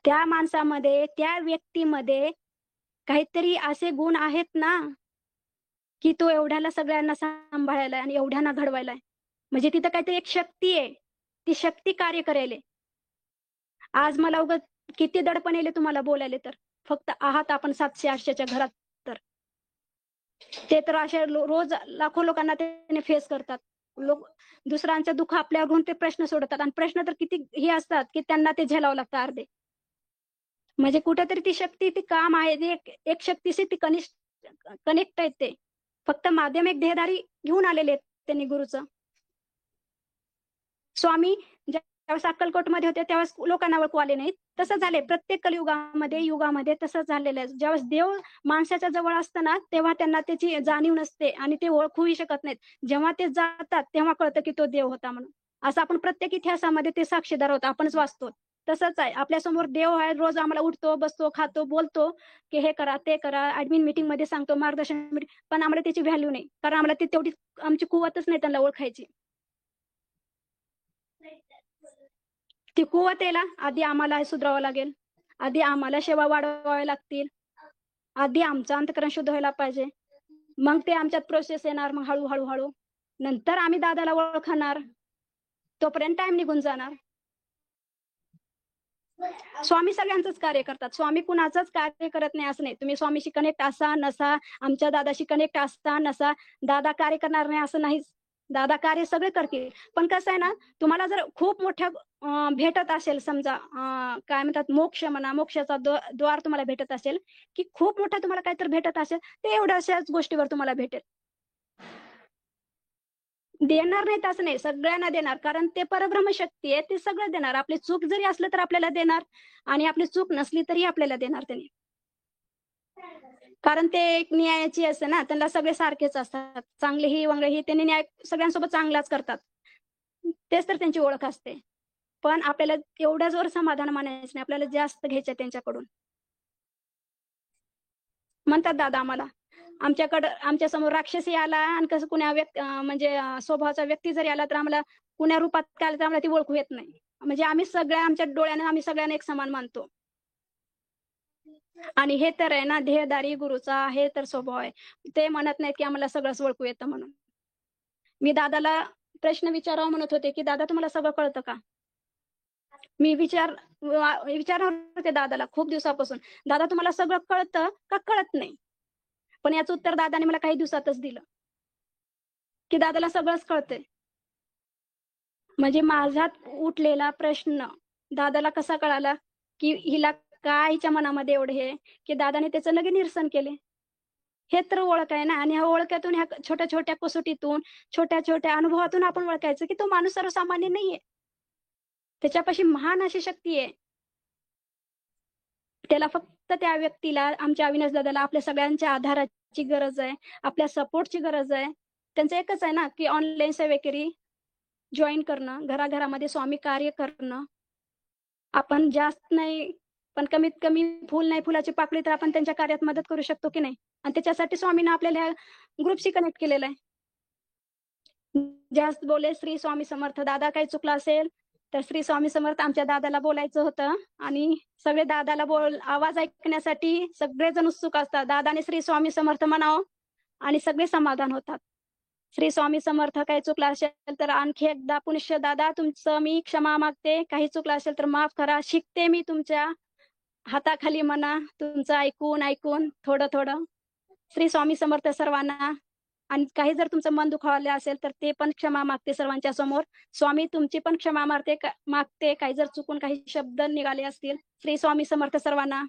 त्या माणसामध्ये त्या व्यक्तीमध्ये काहीतरी असे गुण आहेत ना की तो एवढ्याला सगळ्यांना सांभाळायला आणि एवढ्यांना घडवायला. म्हणजे तिथं काहीतरी एक शक्ती आहे, ती शक्ती कार्य करेल. आज मला उगाच किती दडपण येले तुम्हाला बोलायले तर फक्त आहात आपण 700-800च्या घरात. तर ते तर अशा रोज लाखो लोकांना ते फेस करतात. लोक दुसऱ्यांचं दुःख आपल्यावर घेऊन ते प्रश्न सोडतात आणि प्रश्न तर किती हे असतात की त्यांना ते झेलावं लागतं अर्धे. म्हणजे कुठेतरी ती शक्ती ती काम आहे, एक शक्तीशी ती कनेक्ट आहेत. ते फक्त माध्यम एक देहधारी घेऊन आलेले आहेत त्यांनी गुरुचं. स्वामी ज्यावेळेस अक्कलकोटमध्ये होते त्यावेळेस लोकांना ओळखू आले नाहीत. तसं झालंय प्रत्येक युगामध्ये तसंच झालेलं आहे. ज्यावेळेस देव माणसाच्या जवळ असताना तेव्हा त्यांना त्याची जाणीव नसते आणि ते ओळखूही शकत नाहीत. जेव्हा ते जातात तेव्हा कळतं की तो देव होता म्हणून. असं आपण प्रत्येक इतिहासामध्ये ते साक्षीदार होतो, आपणच वाचतो. तसंच आहे, आपल्यासमोर देव आहे, रोज आम्हाला उठतो बसतो खातो बोलतो की हे करा ते करा, ऍडमिन मीटिंग मध्ये सांगतो, मार्गदर्शन मीटिंग, पण आम्हाला त्याची व्हॅल्यू नाही, कारण आम्हाला ती तेवढी आमची कुवतच नाही त्यांना ओळखायची. ती कुवत यायला आधी आम्हाला हे सुधारावं लागेल, आधी आम्हाला सेवा वाढवाव्या लागतील, आधी आमचं अंतःकरण शुद्ध व्हायला पाहिजे. मग ते आमच्यात प्रोसेस येणार, मग हळूहळू नंतर आम्ही दादाला ओळखणार. तोपर्यंत टाइम निघून जाणार. स्वामी सगळ्यांचंच कार्य करतात, स्वामी कुणाचंच कार्य करत नाही असं नाही. तुम्ही स्वामीशी कनेक्ट असा नसा, आमच्या दादाशी कनेक्ट असा नसा, दादा कार्य करणार नाही असं नाहीच. दादा कार्य सगळे करतील. पण कसं आहे ना, तुम्हाला जर खूप मोठ्या भेटत असेल, समजा काय म्हणतात मोक्ष म्हणा, मोक्षाचा द्वार तुम्हाला भेटत असेल की खूप मोठा तुम्हाला काहीतरी भेटत असेल, ते एवढ्याशाच गोष्टीवर तुम्हाला भेटेल. देणार नाहीत असं नाही, सगळ्यांना देणार, कारण ते परब्रह्म शक्ती आहे, ते सगळं देणार. आपली चूक जरी असलं तर आपल्याला देणार आणि आपली चूक नसली तरी आपल्याला देणार त्यांनी. कारण ते एक न्यायाची असते ना, त्यांना सगळे सारखेच असतात, चांगलेही वांगलेही त्यांनी न्याय सगळ्यांसोबत चांगलाच करतात. तेच तर त्यांची ओळख असते. पण आपल्याला एवढ्याच वर समाधान मानायचं नाही, आपल्याला जास्त घ्यायचं त्यांच्याकडून. म्हणतात दादा आम्हाला आमच्याकडं आमच्या समोर राक्षसी आला आणि कसं कुण्या म्हणजे स्वभावाचा व्यक्ती जरी आला तर आम्हाला कुण्या रूपात काय आलं तर आम्हाला ती ओळखू येत नाही. म्हणजे आम्ही सगळ्या आमच्या डोळ्याने आम्ही सगळ्यांना एक समान मानतो. आणि हे तर आहे ना, देहधारी गुरुचा हे तर स्वभाव आहे. ते म्हणत नाहीत की आम्हाला सगळंच ओळखू येतं म्हणून. मी दादाला प्रश्न विचारावा म्हणत होते, की "दादा तुम्हाला सगळं कळतं का?" मी विचारणार होते दादाला खूप दिवसापासून, "दादा तुम्हाला सगळं कळतं का कळत नाही?" पण याचं उत्तर दादाने मला काही दिवसातच दिलं, की दादाला सगळंच कळतंय. म्हणजे माझ्यात उठलेला प्रश्न दादाला कसा कळाला, की हिला काय हिच्या मनामध्ये एवढं हे, की दादाने त्याचं लगेच निरसन केले. हे तर ओळख आहे ना आणि ह्या ओळखीतून ह्या छोट्या-छोट्या कसोटीतून, छोट्या-छोट्या अनुभवातून आपण ओळखायचं, की तो माणूस सर्वसामान्य नाहीये. त्याच्यापाशी महान अशी शक्ती आहे. त्याला फक्त त्या व्यक्तीला, आमच्या अविनाश दादाला आपल्या सगळ्यांच्या आधाराची गरज आहे. आपल्या सपोर्टची गरज आहे. त्यांचं एकच आहे ना, की ऑनलाईन सेवेकरी जॉइन करणं, घराघरामध्ये स्वामी कार्य करणं. आपण जास्त नाही, पण कमीत कमी फुल नाही फुलाची पाकळी तर आपण त्यांच्या कार्यात मदत करू शकतो की नाही? आणि त्याच्यासाठी स्वामींनी आपल्याला ह्या ग्रुपशी कनेक्ट केलेलं आहे. जास्त बोले श्री स्वामी समर्थ. दादा काही चुकलं असेल, तर श्री स्वामी समर्थ आमच्या दादाला बोलायचं होतं आणि सगळे दादाला आवाज ऐकण्यासाठी सगळेजण उत्सुक असतात. दादाने श्री स्वामी समर्थ म्हणावं आणि सगळे समाधान होतात. श्री स्वामी समर्थ. काही चुकलं असेल तर आणखी एकदा पुनश्च दादा तुमचं मी क्षमा मागते. काही चुकलं असेल तर माफ करा. शिकते मी तुमच्या हाताखाली म्हणा, तुमचं ऐकून थोडं-थोडं. श्री स्वामी समर्थ सर्वांना. आणि काही जर तुमचं मन दुखावलं असेल तर ते पण क्षमा मागते सर्वांच्या समोर. स्वामी तुमची पण क्षमा मागते. काही जर चुकून काही शब्द निघाले असतील. श्री स्वामी समर्थ सर्वांना.